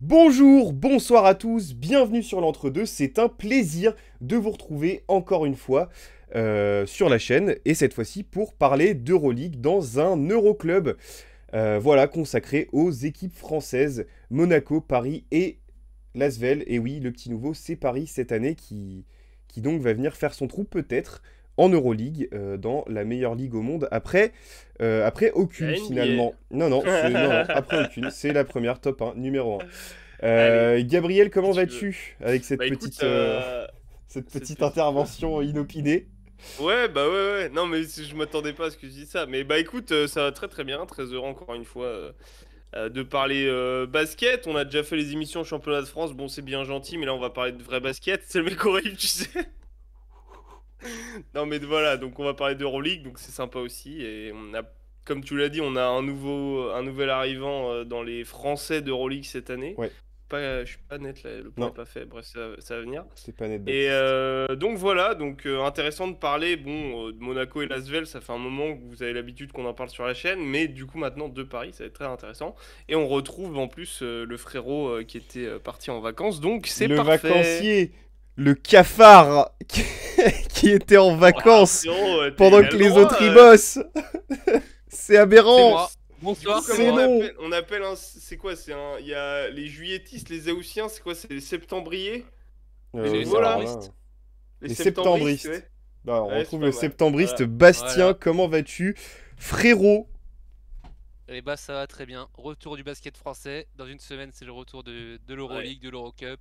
Bonjour, bonsoir à tous, bienvenue sur l'Entre-deux, c'est un plaisir de vous retrouver encore une fois sur la chaîne, et cette fois-ci pour parler d'Euroleague dans un Euroclub, voilà, consacré aux équipes françaises, Monaco, Paris et Lasvel. Et oui, le petit nouveau, c'est Paris cette année qui donc va venir faire son trou peut-être en Euroleague, dans la meilleure ligue au monde, après aucune La finalement. Non, non, non, après aucune, c'est la première, top 1, numéro 1. Allez, Gabriel, si comment tu veux. vas-tu avec cette Bah écoute, cette cette petite petite... intervention inopinée? Ouais, bah ouais. Non, mais je m'attendais pas à ce que tu dis ça. Mais bah écoute, ça va très très bien. Très heureux encore une fois de parler basket. On a déjà fait les émissions championnat de France. Bon, c'est bien gentil, mais là on va parler de vrai basket. C'est le mec horrible, tu sais. Non, mais voilà, donc on va parler d'Euroleague, donc c'est sympa aussi. Et on a, comme tu l'as dit, on a un nouvel arrivant dans les Français d'Euroleague cette année. Ouais, Je suis pas net là, le point est non, pas fait. Bref, ça va venir. t'es pas net, Et Baptiste. donc voilà, donc intéressant de parler de Monaco et Lasvel, ça fait un moment que vous avez l'habitude qu'on en parle sur la chaîne, mais du coup maintenant de Paris, ça va être très intéressant. Et on retrouve en plus le frérot qui était parti en vacances, donc c'est Le parfait. vacancier, le cafard qui était en Oh là, vacances frérot, pendant il a que le les droit. autres y bossent. C'est C'est aberrant. bon. Moi. Du coup, Bonsoir, c'est comment C'est on moi. non. appelle, c'est quoi? C'est un, il y a les juilletistes, les Haussiens, c'est quoi? C'est les septembriers, les C'est les nouveaux Alors là, là, septembristes. les les septembristes, septembristes. ouais. Bah, on Ouais, c'est retrouve pas le mal. septembriste Voilà. Bastien. Voilà. Comment vas-tu, frérot? Et bah ça va très bien. Retour du basket français. Dans une semaine, c'est le retour de Ouais. l'Euroleague, de l'Eurocup.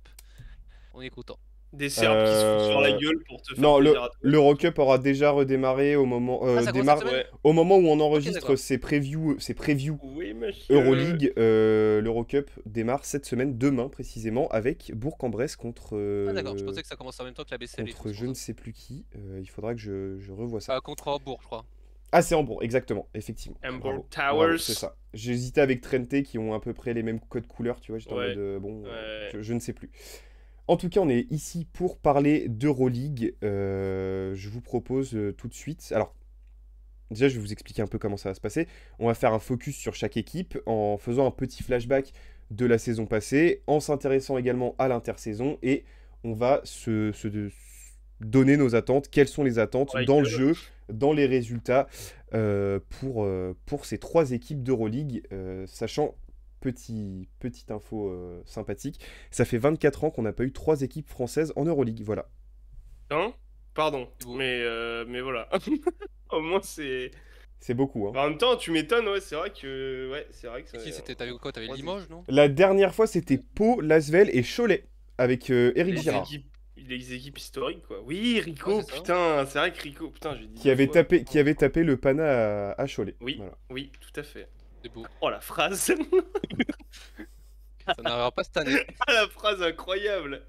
On est content. Des Serbes qui se foutent sur la Euh, gueule pour te faire Non, plaisir à toi, surtout. l'Eurocup aura déjà redémarré au moment, Ah, ça commence cette semaine? Ouais. au moment où on Ok, enregistre d'accord. ces previews Oui, monsieur. Euroleague. L'Eurocup démarre cette semaine, demain précisément, avec Bourg-en-Bresse Ah, d'accord. Je pensais que ça commençait en même temps que la BCL et tout, contre c'est je pour ne ça. sais plus qui. Il faudra que je revoie ça. Contre Hambourg, je crois. Ah, c'est Hambourg, exactement, effectivement. Hamburg Bravo, bravo, c'est Towers. ça. J'hésitais avec Trente qui ont à peu près les mêmes codes couleurs, tu vois. J'étais en mode, Ouais. bon, Ouais. je ne sais plus. En tout cas, on est ici pour parler d'Euroleague. Je vous propose tout de suite. Alors, déjà, je vais vous expliquer un peu comment ça va se passer. On va faire un focus sur chaque équipe en faisant un petit flashback de la saison passée, en s'intéressant également à l'intersaison, et on va donner nos attentes. Quelles sont les attentes Pour la dans le gueule. jeu, dans les résultats, pour ces trois équipes d'Euroleague, sachant, petite info sympathique, ça fait 24 ans qu'on n'a pas eu trois équipes françaises en Euroleague, voilà. Hein? Pardon. C'est beau. Mais voilà. Au moins, c'est. C'est beaucoup, hein. En même temps, tu m'étonnes, ouais, c'est vrai que. Ouais, c'est vrai que ça. Et qui c'était? T'avais quoi? T'avais Trois Limoges, équipes. non? La dernière fois, c'était Pau, Lasvel et Cholet, avec Eric Les Girard, équipes. Les équipes historiques, quoi. Oui, Ouais, Rico, c'est ça. putain, c'est vrai que Rico, putain, j'ai dit qui deux avait fois. tapé, qui avait tapé le Pana à Cholet. Oui, Voilà. oui, tout à fait. C'est beau. Oh la phrase! Ça n'arrivera pas cette année. Ah, la phrase incroyable!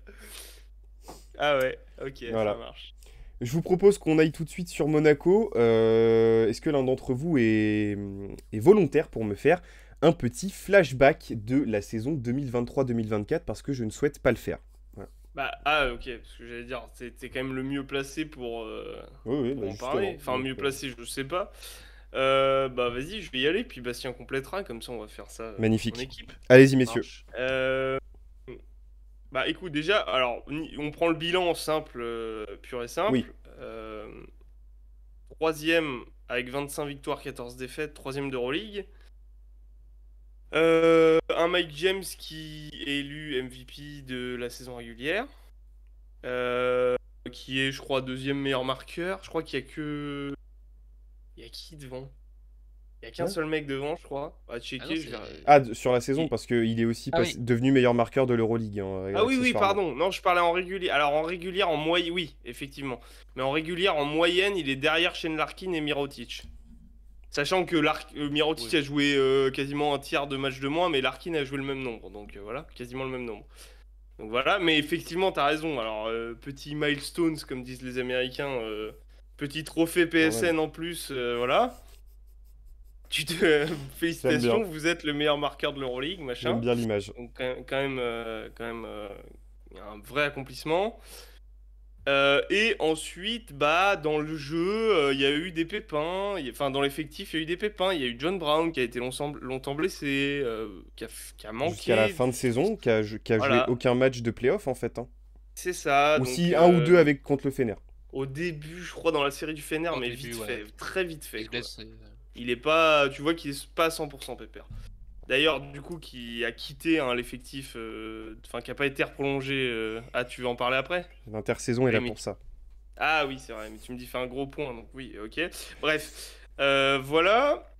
Ah ouais, ok, ça Voilà. marche. Je vous propose qu'on aille tout de suite sur Monaco. Est-ce que l'un d'entre vous est volontaire pour me faire un petit flashback de la saison 2023-2024 parce que je ne souhaite pas le faire. Voilà. Bah, ah, ok, parce que j'allais dire, t'es quand même le mieux placé Oui, oui, pour bah en parler. justement. Enfin, Donc, mieux placé, je sais pas. Bah, vas-y, je vais y aller, puis Bastien complétera, comme ça on va faire ça en magnifique. équipe. Allez-y, Ça messieurs. marche. Euh, Bah, écoute, déjà, alors, on prend le bilan simple, pur et Oui. simple. Troisième avec 25 victoires, 14 défaites, troisième d'Euroleague. Un Mike James qui est élu MVP de la saison régulière. Qui est, je crois, deuxième meilleur marqueur. Je crois qu'il y a que. Il y a qui devant? Il y a qu'un Hein. seul mec devant, je crois. À Ah non, checker, je c'est. vais. Ah, sur la saison, Il- parce qu'il est aussi Ah oui. devenu meilleur marqueur de l'Euroleague, hein, Ah oui, oui, accessoirement. pardon. Non, je parlais en régulier. Alors, en régulière, en moyenne, oui, effectivement. Mais en régulière, en moyenne, il est derrière Shane Larkin et Mirotic. Sachant que Mirotic Oui. a joué quasiment un tiers de match de moins, mais Larkin a joué le même nombre. Donc voilà, quasiment le même nombre. Donc voilà, mais effectivement, t'as raison. Alors, petit milestones, comme disent les Américains, petit trophée Quand même. PSN en plus, voilà. J'aime bien. Félicitations, vous êtes le meilleur marqueur de l'Euroleague, J'aime machin. bien l'image. Donc quand même, un vrai accomplissement. Et ensuite, bah, dans le jeu, il y a eu des pépins. Enfin, dans l'effectif, il y a eu des pépins. Il y a eu John Brown qui a été longtemps blessé, qui a Jusqu'à la manqué. fin de saison, qui a joué Voilà, aucun match de playoff en fait. Hein. c'est ça. Donc, Aussi un ou deux avec contre le Fener. au début, je crois, dans la série du Fener, Au mais début, vite ouais. fait, très vite Il fait, se quoi. blesse. Il est pas, tu vois qu'il est pas à 100% pépère. D'ailleurs, du coup, qui a quitté hein, l'effectif, enfin, qui a pas été reprolongé. Ah, tu veux en parler après? L'intersaison est Oui, là mais pour ça. Ah oui, c'est vrai, mais tu me dis fais un gros point, donc oui, ok. Bref, voilà.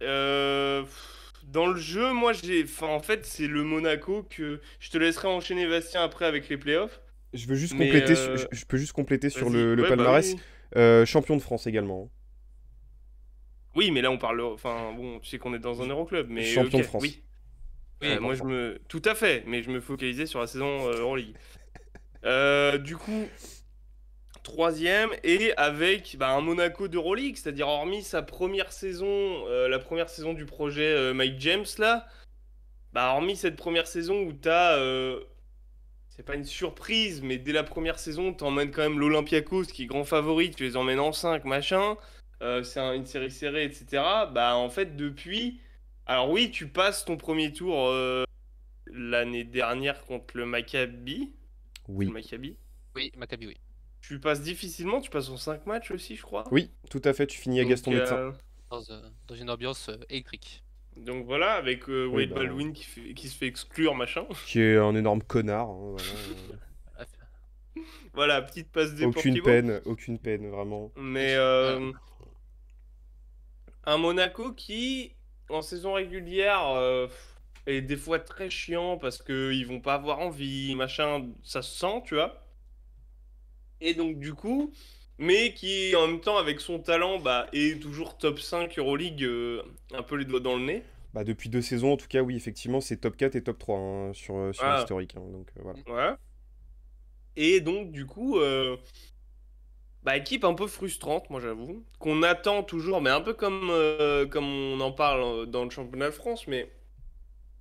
Dans le jeu, moi j'ai. Enfin, en fait, c'est le Monaco que. Je te laisserai enchaîner Bastien après avec les playoffs. Je veux juste Mais compléter, je peux juste compléter sur vas-y, le ouais, bah oui. palmarès. Champion de France également. Hein. Oui, mais là on parle. Enfin, bon, tu sais qu'on est dans un Euroclub, mais Champion de ok, France. oui. Oui, Moi je me. Tout à fait, mais je me focalisais sur la saison Euroleague. Du coup. Troisième et avec bah, un Monaco d'Euroleague, c'est-à-dire hormis sa première saison, la première saison du projet Mike James là, bah hormis cette première saison où t'as, c'est pas une surprise, mais dès la première saison t'emmènes quand même l'Olympiakos qui est grand favori, tu les emmènes en 5 machin, une série serrée etc. Bah en fait depuis, alors oui tu passes ton premier tour l'année dernière contre le Maccabi, c'est le Oui. Maccabi. oui, Maccabi, oui. Tu passes difficilement, tu passes en 5 matchs aussi, je crois. Oui, tout à fait, tu finis à Donc, Gaston Médecin. Dans une ambiance électrique. donc voilà, avec Oui, Wade bah, Baldwin qui se fait exclure, machin. qui est un énorme connard. Hein, voilà. Voilà, petite passe Deportivo. Aucune peine, vraiment. Mais un Monaco qui, en saison régulière, est des fois très chiant parce qu'ils vont pas avoir envie, machin, ça se sent, tu vois. Et donc du coup, mais qui en même temps avec son talent bah, est toujours top 5 Euroleague, un peu les doigts dans le nez. Bah, depuis 2 saisons, en tout cas, oui, effectivement, c'est top 4 et top 3 hein, sur Voilà. l'historique. Hein, donc voilà. Ouais. Et donc du coup, bah, équipe un peu frustrante, moi j'avoue, qu'on attend toujours, mais un peu comme on en parle dans le championnat de France, mais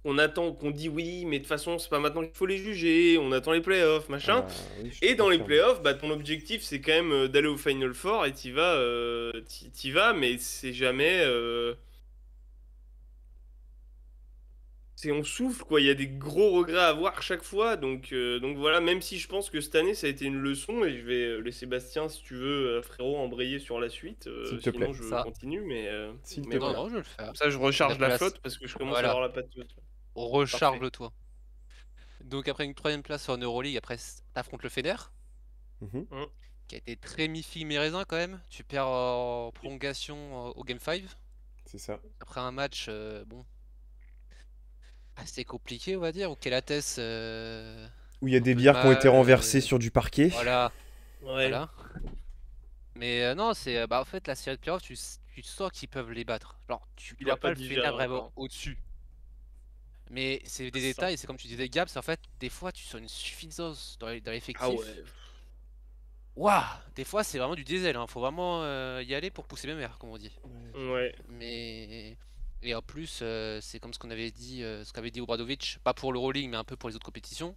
on attend, qu'on dit oui, mais de toute façon c'est pas maintenant qu'il faut les juger, on attend les playoffs, machin. Oui, je Et dans les confirme. playoffs, bah, ton objectif c'est quand même d'aller au Final Four et t'y vas, mais c'est jamais. On souffle quoi, il y a des gros regrets à avoir chaque fois, donc voilà, même si je pense que cette année ça a été une leçon, et je vais laisser Bastien, si tu veux, frérot, embrayer sur la suite, S'il te plaît. sinon je Ça. continue, S'il te mais plaît. Non, voilà. non, je vais le faire. Comme ça je recharge La la place. flotte parce que je commence à Voilà. avoir la pâteuse. Recharge-le toi. Donc après une troisième place en Euroleague, après t'affrontes le Fener, Mhm. qui a été très mi-figue mi-raisin quand même. Tu perds en prolongation au Game 5. C'est ça. Après un match, bon, assez compliqué on va dire, où Kelates... Où il y a un des peu de bières qui ont été mal, renversées sur du parquet. Voilà, Ouais. voilà. Mais non, c'est bah en fait la série de playoffs, tu sens qu'ils peuvent les battre. Genre, tu Il vois a pas pas le digéré Fener vraiment encore. au-dessus. Mais c'est des Ça. détails, c'est comme tu disais Gab, c'est en fait des fois tu sens une suffisance dans Ah l'effectif. ouais. Waouh, des fois c'est vraiment du diesel, hein. Faut vraiment y aller pour pousser mes mères, comme on dit. Ouais. Mais et en plus, c'est comme ce qu'on avait dit, ce qu'avait dit Obradovic, pas pour l'Euroleague, mais un peu pour les autres compétitions.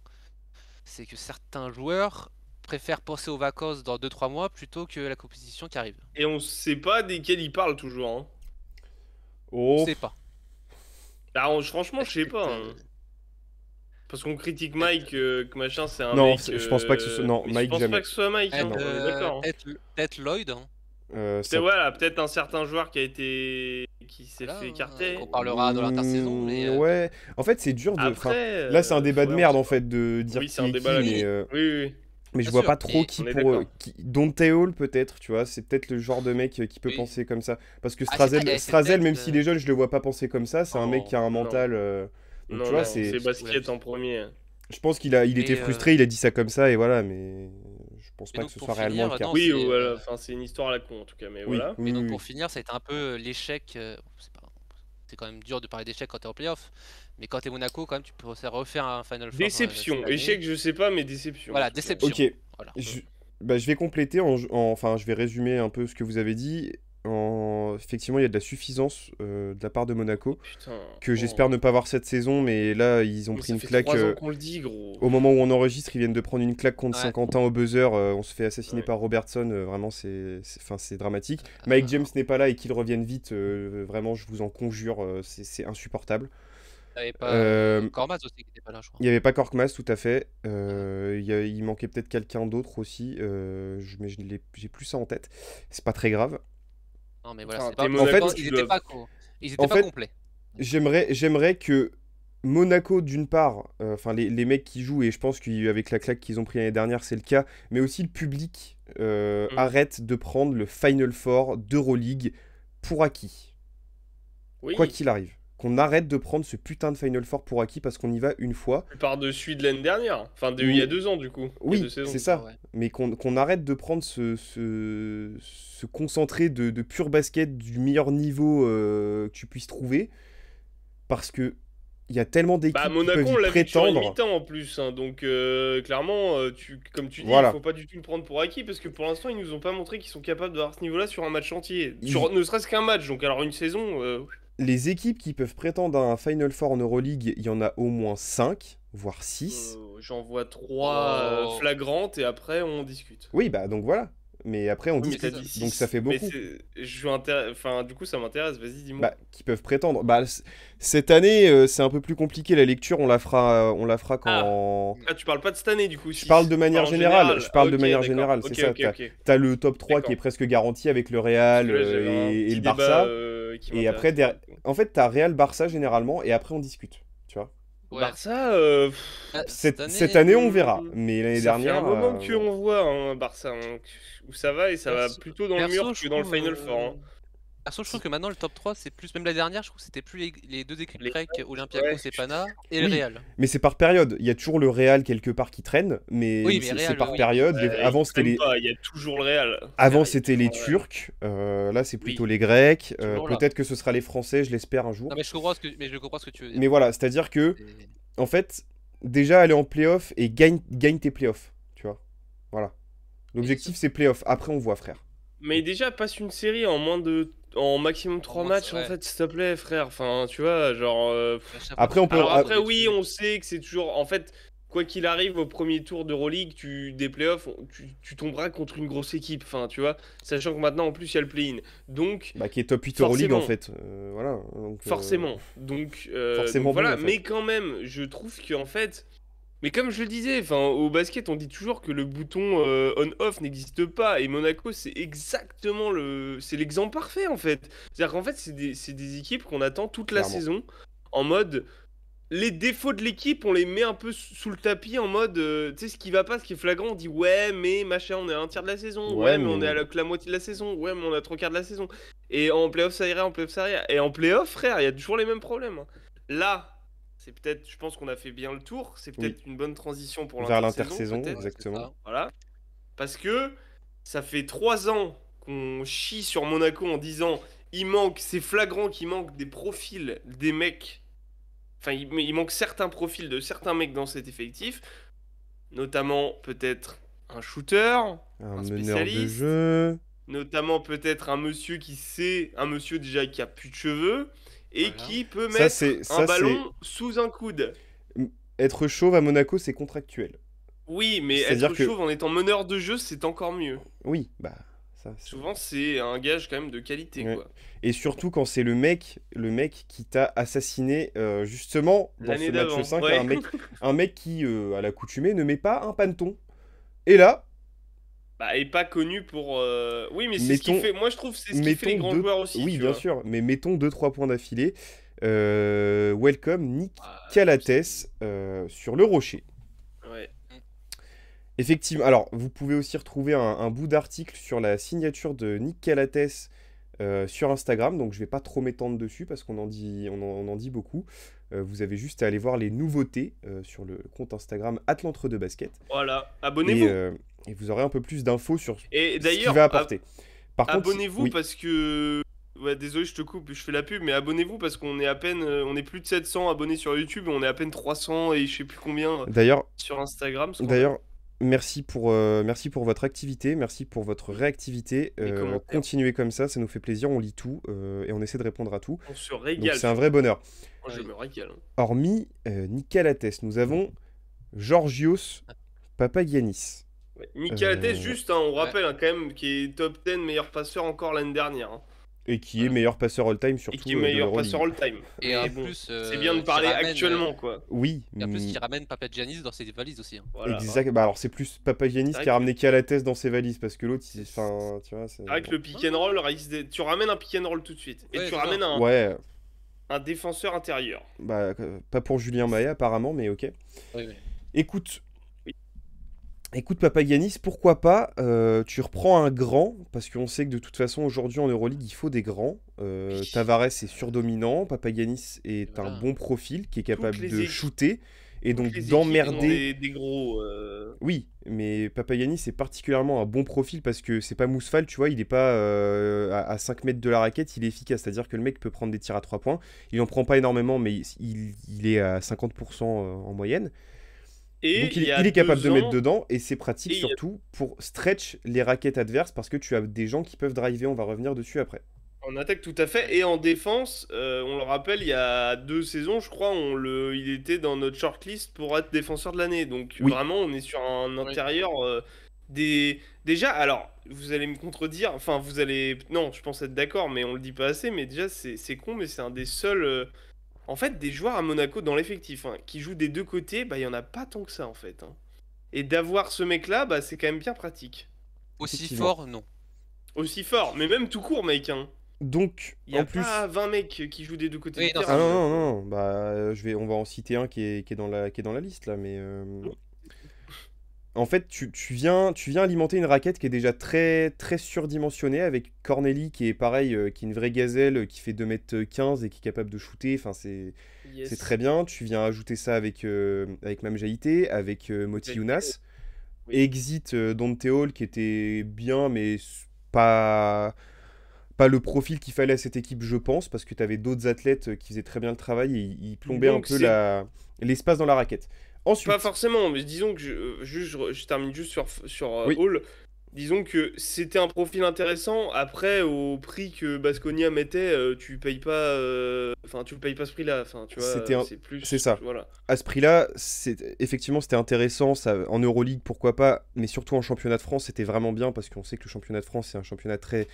C'est que certains joueurs préfèrent penser aux vacances dans 2-3 mois plutôt que la compétition qui arrive. Et on sait pas desquels il parle toujours, hein. On Oh, sait pas. Ah, franchement, je sais pas. Peut-être, Hein. Parce qu'on critique peut-être- Mike, que machin, c'est un non, mec. je pense pas que ce soit. Non, Mais je Mike, pense jamais. pas que ce soit Mike, hein, Non. on est d'accord. Hein. peut-être Lloyd, hein. C'est voilà, peut-être un certain joueur qui s'est Voilà, fait hein, écarter. qu'on parlera dans l'intersaison, mais Ouais, en fait, c'est dur de. Enfin, Après, là, c'est un débat de ouais, merde, on en sait fait, de dire Oui, qui c'est un est débat qui, là-dessus. Oui. mais je Bien vois sûr, pas trop et qui on est pour. d'accord. Dante Hall, peut-être, tu vois, c'est peut-être le genre de mec qui peut Oui. penser comme ça. Parce que Ah, c'est peut-être- Strazel, même peut-être, s'il est jeune, je le vois pas penser comme ça. C'est un mec qui a un non. mental. Donc, Non, tu vois, non, c'est. c'est basket Ouais. en premier. Je pense il était Mais, frustré, il a dit ça comme ça, et voilà, mais je pense et pas donc, que ce pour soit réellement finir, le cas. non, Oui, c'est, voilà, enfin, c'est une histoire à la con en tout cas, mais Oui, voilà. oui, et donc oui, pour oui. finir, ça a été un peu l'échec. C'est quand même dur de parler d'échec quand t'es en playoff, mais quand t'es Monaco, quand même, tu peux refaire un Final Four. Déception. cette année. Échec, je sais pas, mais déception. Voilà, en tout cas. déception. Ok, Voilà. je vais compléter, enfin, je vais résumer un peu ce que vous avez dit. Effectivement, il y a de la suffisance de la part de Monaco, Putain. que j'espère ne pas voir cette saison, mais là, ils ont Mais pris ça une fait claque. 3 ans qu'on le dit, gros. Au moment où on enregistre, ils viennent de prendre une claque contre Ouais. Saint-Quentin au buzzer. On se fait assassiner Ouais. par Robertson. Vraiment, c'est dramatique. Mike James n'est pas là et qu'il revienne vite. Vraiment, je vous en conjure, c'est insupportable. Il n'y avait pas Euh, Kormaz aussi qui n'était pas là, je crois. Il n'y avait pas Korkmaz, tout à fait. Il manquait peut-être quelqu'un d'autre aussi. Mais j'ai plus ça en tête. C'est pas très grave. Non, mais voilà, Enfin, c'est pas. t'es Monaco, Ils tu étaient dois- pas, ils étaient En pas fait, complets. J'aimerais que Monaco, d'une part, enfin les mecs qui jouent, et je pense qu'avec la claque qu'ils ont pris l'année dernière, c'est le cas, mais aussi le public arrête de prendre le Final Four d'Euroleague pour acquis. Oui. Quoi qu'il arrive. Qu'on arrête de prendre ce putain de Final Four pour acquis parce qu'on y va une fois. Par-dessus de l'année dernière. Enfin, il Oui. y a 2 ans, du coup. Il y a Oui, 2 saisons. c'est ça. Ouais. Mais qu'on arrête de prendre ce concentré de pur basket du meilleur niveau que tu puisses trouver. Parce que il y a tellement d'équipes Bah, qui Monaco, peuvent on y l'a vu sur une prétendre. mi-temps en plus. Hein, donc, clairement, comme tu dis, Voilà. il faut pas du tout le prendre pour acquis. Parce que pour l'instant, ils nous ont pas montré qu'ils sont capables d'avoir ce niveau-là sur un match entier. Ne serait-ce qu'un match. Donc, alors, une saison. Les équipes qui peuvent prétendre à un Final Four en Euroleague, il y en a au moins 5, voire 6. J'en vois 3 Oh. flagrantes et après, on discute. Oui, bah donc voilà. Mais après, on Oui, mais discute. t'as dit Donc ça 6. fait Mais beaucoup. enfin, du coup, ça m'intéresse. Vas-y, dis-moi. Bah, qui peuvent prétendre. Bah, cette année, c'est un peu plus compliqué. La lecture, on la fera quand. Ah, tu parles pas de cette année, du coup. Je parle de manière Enfin, en générale. Je parle de Ok, manière d'accord. générale, c'est Ok, ça. ok, ok. T'as le top 3 qui D'accord. est presque garanti avec le Real Parce que là, j'avais un et petit le débat, Barça. qui Et après, m'intéresse, du coup. en fait, t'as Real Barça généralement, et après, on discute. Tu vois. Ouais. Barça, Cette année, on verra. Mais l'année ça fait dernière. un moment qu'on voit hein, Barça, hein, où ça va et ça va Perso- plutôt dans le perso, mur je que dans le trouve, Final Four. Hein. Perso, je trouve que maintenant le top 3 c'est plus. Même la dernière, je trouve que c'était plus les deux équipes Les- grecques, Olympiakos ouais. et Pana, et le Oui. Real. Mais c'est par période. Il y a toujours le Real quelque part qui traîne, mais Oui, mais c'est Real, par oui. période. Avant, Ils c'était traînent les. pas, il y a toujours le Real. Avant, Il y a c'était les toujours le Real. Turcs. Là, c'est plutôt Oui. les Grecs. Toujours là. Peut-être que ce sera les Français, je l'espère un jour. Non, mais je comprends je comprends ce que tu veux dire. Mais voilà, c'est-à-dire que, Et- en fait, déjà aller en playoff et gagne tes playoffs. Tu vois. Voilà. L'objectif, c'est playoff. Après, on voit, frère. Mais déjà, passe une série en maximum 3 moins, matchs, ouais. en fait, s'il te plaît, frère. Enfin, tu vois, genre. à chaque Après, fois, on peut- Alors ah, après, oui, on sait que c'est toujours. En fait, quoi qu'il arrive au premier tour d'Euroleague, des playoffs, tu tomberas contre une grosse équipe. Enfin, tu vois, sachant que maintenant, en plus, il y a le play-in. Donc, Bah, qui est top 8 Euroleague, en Forcément. fait. Voilà. Donc, forcément. Donc, forcément donc voilà. bon, en fait. Mais quand même, je trouve qu'en fait. Mais comme je le disais, enfin, au basket, on dit toujours que le bouton on-off n'existe pas. Et Monaco, c'est exactement c'est l'exemple parfait, en fait. C'est-à-dire qu'en fait, c'est des équipes qu'on attend toute la Clairement. saison en mode. Les défauts de l'équipe, on les met un peu sous le tapis en mode, tu sais, ce qui va pas, ce qui est flagrant, on dit ouais, mais machin, on est à un tiers de la saison, Ouais, ouais, mais on mais- est à que la moitié de la saison, ouais, mais on a 3 quarts de la saison. Et en playoff, ça irait, en playoff, ça irait. Et en playoff, frère, il y a toujours les mêmes problèmes. Hein. Là, c'est peut-être, je pense qu'on a fait bien le tour, c'est peut-être une bonne transition pour Vers l'intersaison. l'intersaison, peut-être. exactement. ça. Voilà. Parce que ça fait 3 ans qu'on chie sur Monaco en disant c'est flagrant qu'il manque des profils des mecs. Enfin, il manque certains profils de certains mecs dans cet effectif. Notamment peut-être un shooter, Un un meneur de spécialiste. jeu. Notamment peut-être un monsieur un monsieur déjà qui a plus de cheveux et Voilà. qui peut Ça, mettre c'est- un ça, ballon sous un coude. Être chauve à Monaco, c'est contractuel. Oui, mais C'est-à-dire être que- chauve en étant meneur de jeu, c'est encore mieux. Oui, bah, ça. Souvent, c'est un gage quand même de qualité, Ouais. quoi. Et surtout quand c'est le mec qui t'a assassiné justement dans L'année ce match d'avant, 5, ouais. un mec qui, à l'accoutumée, ne met pas un panton. Et là, Bah, et pas connu pour. Oui, mais c'est ce qui Mettons- fait. Moi, je trouve que c'est ce qui fait les grands joueurs aussi. oui, tu bien vois. sûr, mais mettons 2-3 points d'affilée. Welcome, Nick Ah, Calates sur le rocher. Ouais. Effectivement, alors vous pouvez aussi retrouver un bout d'article sur la signature de Nick Calates sur Instagram, donc je vais pas trop m'étendre dessus parce qu'on en dit beaucoup. Vous avez juste à aller voir les nouveautés sur le compte Instagram @l'entre-deux-basket Voilà. et, Abonnez-vous. et vous aurez un peu plus d'infos sur Et ce qu'il d'ailleurs, va apporter. Par contre, abonnez-vous oui, parce que. Ouais, désolé, je te coupe, je fais la pub, mais abonnez-vous parce qu'on est à peine. On est plus de 700 abonnés sur YouTube et on est à peine 300 et je sais plus combien d'ailleurs, sur Instagram. d'ailleurs, Merci pour votre activité, merci pour votre réactivité. Les commentaires. Continuez comme ça nous fait plaisir, on lit tout et on essaie de répondre à tout. On se Donc régale. c'est un vrai bonheur. Moi, je me régale. Hormis Nicolates, nous avons Georgios Papagiannis. Ouais. Nicolates, juste, hein, on Ouais. rappelle quand même, qui est top 10 meilleur passeur encore l'année dernière. Hein. Et qui est meilleur passeur all-time surtout. Et qui est meilleur passeur all-time. Et Mais en bon, plus, c'est bien de parler qui ramène, actuellement, quoi. Oui. Et en plus, il ramène Papagiannis dans ses valises aussi. Hein. Voilà. Exact. Bah alors c'est plus Papagiannis C'est vrai qui a que- ramené Calates dans ses valises parce que l'autre, enfin, tu vois. C'est vrai que le pick and roll, tu ramènes un pick and roll tout de suite. Et Ouais, tu c'est ramènes un, Ouais, un défenseur intérieur. bah pas pour Julien Maia apparemment, mais ok. Oui, oui. Écoute. Oui. Écoute Papagiannis, pourquoi pas tu reprends un grand, parce qu'on sait que de toute façon aujourd'hui en Euroleague il faut des grands. Oui. Tavares est surdominant, Papagiannis est Voilà. un bon profil qui est capable les de équipes- shooter et donc Toutes les équipes d'emmerder. ont des gros. Oui, mais Papagiannis c'est particulièrement un bon profil parce que c'est pas Mousfal, tu vois, il est pas à 5 mètres de la raquette, il est efficace, c'est-à-dire que le mec peut prendre des tirs à 3 points, il en prend pas énormément mais il est à 50% en moyenne. Et Donc il y a est capable 2 de mettre ans- dedans et c'est pratique et il y a- surtout pour stretch les raquettes adverses parce que tu as des gens qui peuvent driver, on va revenir dessus après. En attaque, tout à fait. Et en défense, on le rappelle, il y a 2 saisons, je crois, il était dans notre shortlist pour être défenseur de l'année. Donc Oui. vraiment, on est sur un intérieur Déjà, alors, vous allez me contredire, enfin, vous allez... Non, je pense être d'accord, mais on le dit pas assez, mais déjà, c'est con, mais c'est un des seuls... En fait, des joueurs à Monaco dans l'effectif, hein, qui jouent des deux côtés, bah, il y en a pas tant que ça, en fait. Hein. Et d'avoir ce mec-là, bah, c'est quand même bien pratique. Aussi Effectivement. fort, non. Aussi fort, mais même tout court, mec, hein. Donc Il y a en plus... pas 20 mecs qui jouent des deux côtés Oui, du non, terrain. Ah non, non, non, bah on va en citer un qui est dans la liste là, mais... En fait, tu viens alimenter une raquette qui est déjà très, très surdimensionnée avec Corneli qui est pareil, qui est une vraie gazelle, qui fait 2m15 et qui est capable de shooter. Enfin, c'est Yes. très bien. Tu viens ajouter ça avec Mam Jaïté, avec Moti Younas. Oui. Exit Dante Hall qui était bien, mais pas le profil qu'il fallait à cette équipe, je pense, parce que tu avais d'autres athlètes qui faisaient très bien le travail et ils plombaient Donc, un peu l'espace dans la raquette. Ensuite, Pas forcément, mais disons que je termine juste sur Oui. Hall. Disons que c'était un profil intéressant. Après, au prix que Baskonia mettait, tu payes pas. Enfin, tu payes pas ce prix-là. Enfin, tu vois, C'était c'est plus. c'est ça. Voilà. à ce prix-là, effectivement, c'était intéressant. En Euroleague, pourquoi pas, mais surtout en championnat de France, c'était vraiment bien parce qu'on sait que le championnat de France, c'est un championnat très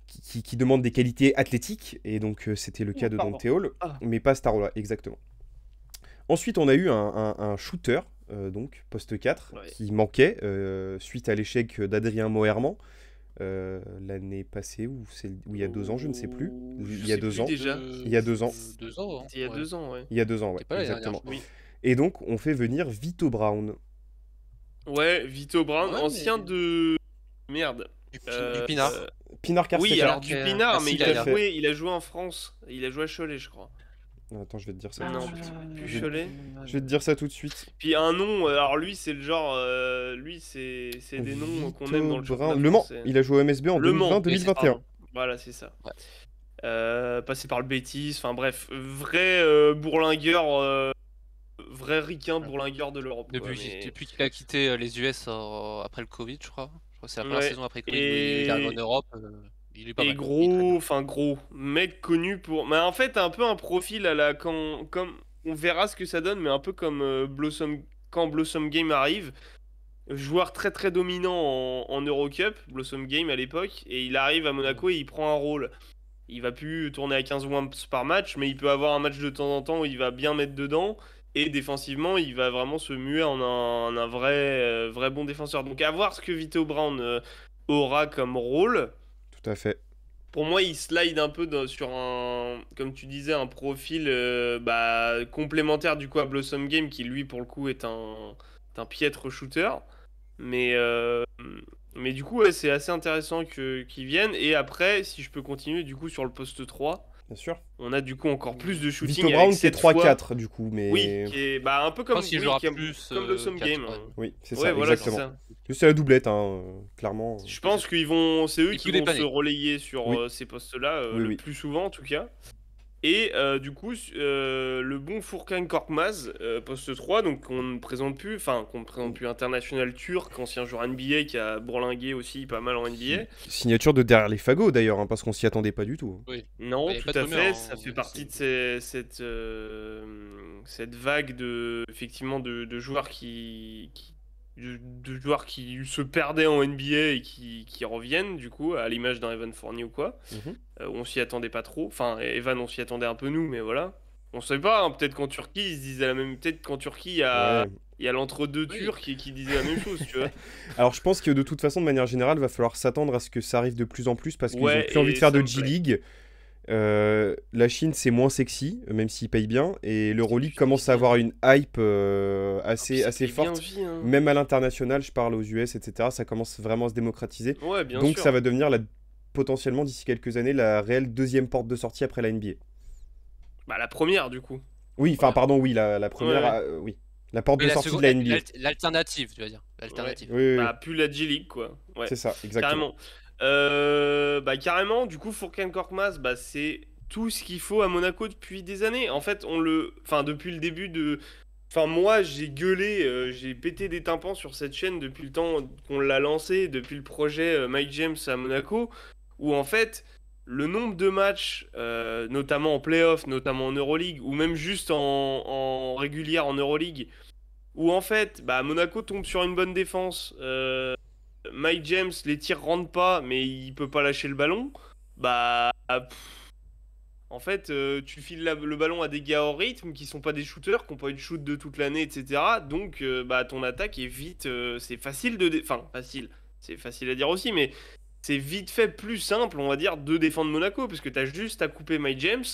qui demande des qualités athlétiques, et donc c'était le cas de pardon. Dante Hall, Ah. mais pas Starola, exactement. Ensuite, on a eu un shooter, donc poste 4, Ouais. qui manquait suite à l'échec d'Adrien Moerman l'année passée, ou il y a 2 ans, je ne sais plus. Je Il y a sais 2 plus ans. déjà. Il y a 2 ans. 2 ans. Hein. C'était il y a 2 ans, ouais. Il y a 2 ans, ouais, T'es pas là l'année dernière, exactement. je crois. Et donc, on fait venir Vito Brown. Ouais, Vito Brown, Ouais, ancien mais- de. Merde. Du Pinard. Pinard Carceller. Oui, alors Carceller, du qui- Pinard, qui mais a fait. il a joué en France. Il a joué à Cholet, je crois. Attends, je vais te dire ça. Non, tout de suite. plus Je- Cholet. Je vais te dire ça tout de suite. Puis un nom, alors lui c'est le genre, lui c'est des noms qu'on aime dans le Vito championnat Brown. Le Mans. français. Il a joué au MSB en Le Mans, 2020-2021. pardon. Voilà, c'est ça. Ouais. Passé par le Betis, enfin bref, vrai bourlingueur, vrai ricain bourlingueur de l'Europe. quoi, mais- Depuis qu'il a quitté les US après le Covid, je crois. Je crois que c'est la première Ouais, saison après le Covid où et- il arrive en Europe. Il est pas Et mal. Il est très bien. gros, enfin gros, mec connu pour... Mais en fait, un peu un profil à la... Comme... On verra ce que ça donne, mais un peu comme quand Blossom Game arrive. Joueur très très dominant en Eurocup, Blossom Game à l'époque, et il arrive à Monaco et il prend un rôle. Il va plus tourner à 15 points par match, mais il peut avoir un match de temps en temps où il va bien mettre dedans. Et défensivement, il va vraiment se muer en un vrai bon défenseur. Donc à voir ce que Vito Brown aura comme rôle. Tout à fait. Pour moi, il slide un peu sur un, comme tu disais, un profil complémentaire du coup à Blossom Game, qui lui, pour le coup, est un piètre shooter. Mais du coup, ouais, c'est assez intéressant qu'ils viennent. Et après, si je peux continuer du coup sur le poste 3, Bien sûr. on a du coup encore plus de shooting. Vito avec Brown qui est cette fois- 3-4 du coup, mais... Oui, qui est un peu comme, pense qu'il oui, jouera qui est plus, comme Blossom 4, Game. ouais. Oui, c'est Ouais, ça, voilà, c'est exactement. ça. C'est la doublette, hein, clairement. Je pense qu'ils vont, c'est eux Il qui peut vont se dépanner. relayer sur Oui. Ces postes-là, Oui, le oui. plus souvent en tout cas. Et du coup, le bon Furkan Korkmaz, poste 3, donc qu'on ne présente plus, international turc, ancien joueur NBA qui a bourlingué aussi pas mal en NBA. Signature de derrière les fagots d'ailleurs, hein, parce qu'on s'y attendait pas du tout. Oui. Non, Il y avait tout pas de à rumeur, fait. hein, Ça fait c'est- partie de cette vague effectivement, de joueurs de joueurs qui se perdaient en NBA et qui reviennent, du coup, à l'image d'un Evan Fournier ou quoi. Mhm. On s'y attendait pas trop. Enfin, Evan, on s'y attendait un peu nous, mais voilà. On sait pas, hein, peut-être qu'en Turquie, ils se disaient la même. Peut-être qu'en Turquie, Ouais. il y a l'entre-deux Oui. turc qui disait la même chose, tu vois. Alors je pense que de toute façon, de manière générale, va falloir s'attendre à ce que ça arrive de plus en plus parce qu'ils Ouais, ont plus envie de et faire ça de me plaît. G-League. La Chine, c'est moins sexy, même s'ils payent bien. Et l'Euroleague plus commence sexy, à hein. avoir une hype Ah, puis ça assez paye bien forte. vie, hein. Même à l'international, je parle aux US, etc. Ça commence vraiment à se démocratiser. Ouais, bien Donc sûr. ça va devenir potentiellement d'ici quelques années la réelle deuxième porte de sortie après la NBA. Bah, la première, du coup. Oui, enfin Ouais. pardon, oui, la première, Ouais. oui. La porte Oui, de la sortie de seconde, la NBA. l'alternative, tu vas dire. L'alternative. Oui, oui, oui. Bah, plus la G-League, quoi. Ouais, C'est ça, exactement. carrément. Bah, carrément, du coup, Furkan Korkmaz, bah, c'est tout ce qu'il faut à Monaco depuis des années. En fait, depuis le début de. Enfin, moi, j'ai gueulé, j'ai pété des tympans sur cette chaîne depuis le temps qu'on l'a lancé, depuis le projet Mike James à Monaco, où en fait, le nombre de matchs, notamment en playoff, notamment en Euroleague, ou même juste en régulière en Euroleague, où en fait, bah, Monaco tombe sur une bonne défense. Mike James, les tirs rentrent pas, mais il peut pas lâcher le ballon. Bah, en fait, tu files le ballon à des gars au rythme qui sont pas des shooters, qui ont pas eu de shoot de toute l'année, etc. Donc, bah, ton attaque est vite. C'est facile Enfin, facile. C'est facile à dire aussi, mais c'est vite fait plus simple, on va dire, de défendre Monaco, parce que t'as juste à couper Mike James.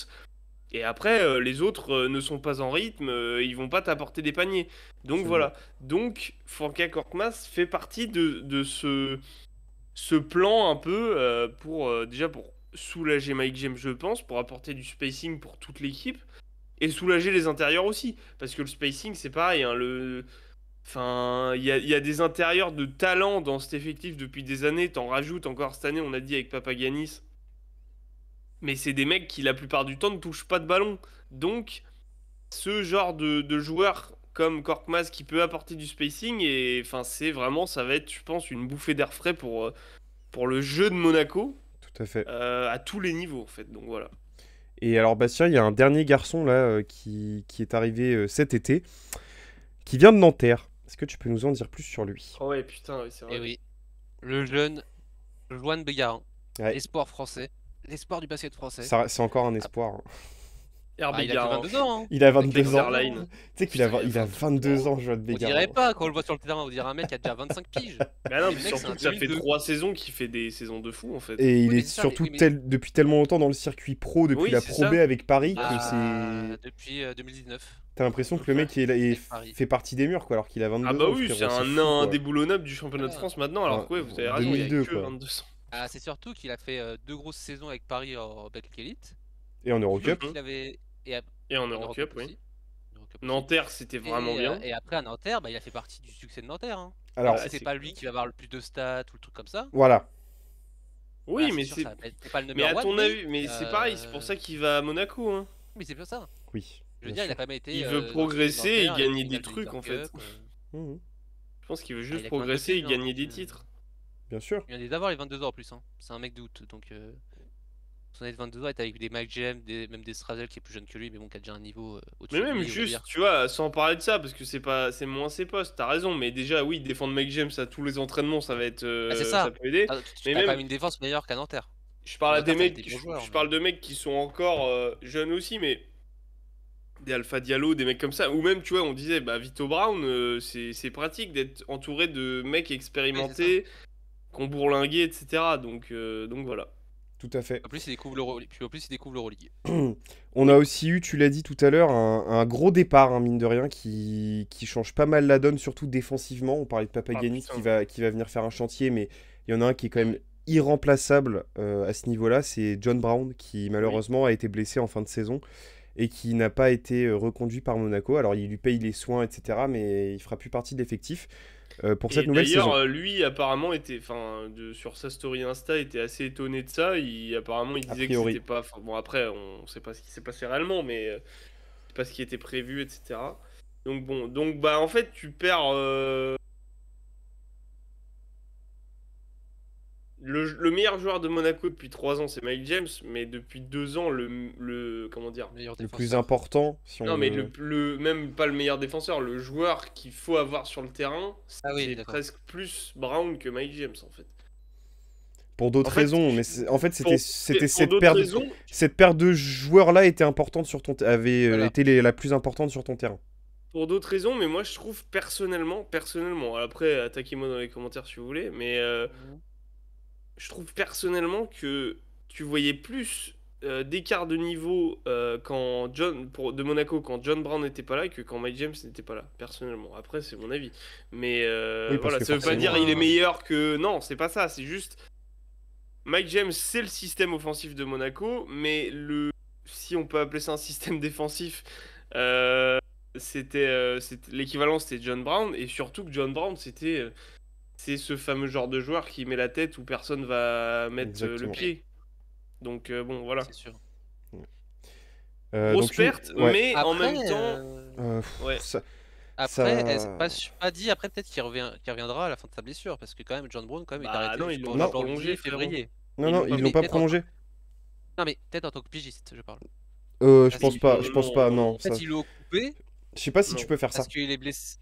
Et après, les autres ne sont pas en rythme, ils vont pas t'apporter des paniers. Donc Absolument. voilà. Donc, Furkan Korkmaz fait partie de ce plan un peu déjà pour soulager Mike James, je pense, pour apporter du spacing pour toute l'équipe et soulager les intérieurs aussi. Parce que le spacing, c'est pareil, hein, Enfin, il y a des intérieurs de talent dans cet effectif depuis des années. T'en rajoutes encore cette année, on a dit avec Papagiannis. Mais c'est des mecs qui, la plupart du temps, ne touchent pas de ballon. Donc, ce genre de joueur comme Korkmaz qui peut apporter du spacing, et enfin, ça va être, je pense, une bouffée d'air frais pour le jeu de Monaco, Tout à fait. à tous les niveaux, en fait. Donc voilà. Et alors, Bastien, il y a un dernier garçon là qui est arrivé cet été, qui vient de Nanterre. Est-ce que tu peux nous en dire plus sur lui? Oh ouais, putain, oui, c'est vrai. Et oui, le jeune Joan Bégarin, Ouais, l'espoir français, l'espoir du basket français. c'est encore un espoir, hein. RB Ah, il a que Garant. 22 ans. Hein. Il a Il a que 22 ans. 22 Line. ans. Tu sais qu'il a, Putain, il a 22 ans, Joan On Bégarin. dirait pas quand on le voit sur le terrain, on dirait un mec qui a déjà 25 piges. Bah non, Et mais le mec, surtout c'est un que ça fait 2002. 3 saisons qu'il fait des saisons de fou, en fait. Et il Oui, mais est c'est ça, surtout mais- depuis tellement longtemps dans le circuit pro, depuis Oui, la c'est Pro B ça. avec Paris, que Ah, c'est. depuis 2019. T'as l'impression que le mec Avec Paris. fait partie des murs, quoi, alors qu'il a 22 Ah bah ans. oui, frérot, c'est un fou, nain quoi. indéboulonnable du championnat de Voilà. France maintenant, alors que ouais, vous avez En raison, il 2002, a que quoi. 22 ans. Ah, c'est surtout qu'il a fait 2 grosses saisons avec Paris en Belgique Elite. Et en Eurocup. Il avait et, Et en en Eurocup, oui. aussi. Eurocup aussi. Nanterre, c'était vraiment bien. Et après à Nanterre, bah, il a fait partie du succès de Nanterre. Hein. Alors, Ah, Si c'est c'est pas cool. lui qui va avoir le plus de stats ou le truc comme ça. voilà. Oui, voilà, mais sûr, c'est. ça va c'est pas le Mais number à ton one, avis, mais c'est pareil, c'est pour ça qu'il va à Monaco, hein. Mais c'est pas ça. Oui. Je veux bien dire, il a sûr. quand même été. Il veut dans le succès de progresser et Nanterre, il a gagner fait des finale de trucs, en fait. Eurocup, Mhm. Je pense qu'il veut il juste a quand même progresser et deux piges, hein, gagner des donc, titres. Bien sûr. Il vient d'avoir les 22 ans en plus. Hein. C'est un mec d'août. Donc, son année de 22 ans est avec des Mike James, même des Strazel qui est plus jeune que lui, mais bon, qui a déjà un niveau au-dessus Mais de même lui, on va juste, dire. tu vois, sans parler de ça, parce que c'est moins ses postes, t'as raison, mais déjà, oui, défendre Mike James à tous les entraînements, ça va être. Ah, c'est ça. Ça peut aider. Ah, tu Mais as quand même- même une défense meilleure qu'à Nanterre. Je parle à des Nanterre, t'as mecs, des bons joueurs, je parle de mecs qui sont encore jeunes aussi, mais des Alpha Diallo, des mecs comme ça, ou même, tu vois, on disait, bah, Vito Brown, c'est pratique d'être entouré de mecs expérimentés, qui ont bourlingué, etc. Donc voilà. Tout à fait. En plus, il découvre l'Euroleague. On a aussi eu, tu l'as dit tout à l'heure, un gros départ, hein, mine de rien, qui change pas mal la donne, surtout défensivement. On parlait de Papagiannis putain. qui va venir faire un chantier, mais il y en a un qui est quand même irremplaçable à ce niveau-là, c'est John Brown, qui malheureusement a été blessé en fin de saison et qui n'a pas été reconduit par Monaco. Alors il lui paye les soins, etc., mais il fera plus partie de l'effectif. pour cette Et nouvelle saison. d'ailleurs, lui, apparemment, sur sa story Insta, était assez étonné de ça. Apparemment, il A disait que priori. c'était pas. Enfin, bon, après, on sait pas ce qui s'est passé réellement, mais c'est pas ce qui était prévu, etc. Donc, bon. Donc, bah, en fait, tu perds. Le meilleur joueur de Monaco depuis 3 ans, c'est Mike James, mais depuis 2 ans, comment dire? Meilleur Le plus défenseur. important, si on Non, mais veut. même pas le meilleur défenseur, le joueur qu'il faut avoir sur le terrain, Ah oui, c'est d'accord. presque plus Brown que Mike James, en fait. Pour d'autres En fait, raisons, mais en fait, pour c'était d'autres raisons, cette paire de joueurs-là était importante sur avait Voilà. été la plus importante sur ton terrain. pour d'autres raisons, mais moi je trouve personnellement, après attaquez-moi dans les commentaires si vous voulez, mais je trouve personnellement que tu voyais plus d'écart de niveau de Monaco quand John Brown n'était pas là que quand Mike James n'était pas là, personnellement. Après, c'est mon avis. Mais Oui, parce voilà, que ça veut pas forcément, dire il est meilleur que. Non, c'est pas ça, c'est juste. Mike James, c'est le système offensif de Monaco, mais si on peut appeler ça un système défensif, euh, l'équivalent, c'était John Brown, et surtout que John Brown, c'est ce fameux genre de joueur qui met la tête où personne va mettre le Exactement. pied. Donc bon, voilà. C'est sûr. Grosse Donc perte, ouais. mais en Après, même temps, ouais. après, ça... c'est pas dit. Après, peut-être qu'il reviendra à la fin de sa blessure, parce que quand même, John Brown, quand même, il est Bah arrêté non, ils jusqu'en l'ont pas janvier, prolongé, frérot. février. Non, Ils non, l'ont pas ils l'ont pas payé. prolongé. Non, mais peut-être en tant que pigiste, je parle. Je Parce pense qu'il- pas, je pense pas, non. En fait, Ça... ils l'ont coupé Je sais pas si Non. tu peux faire ça. parce qu'il est blessé.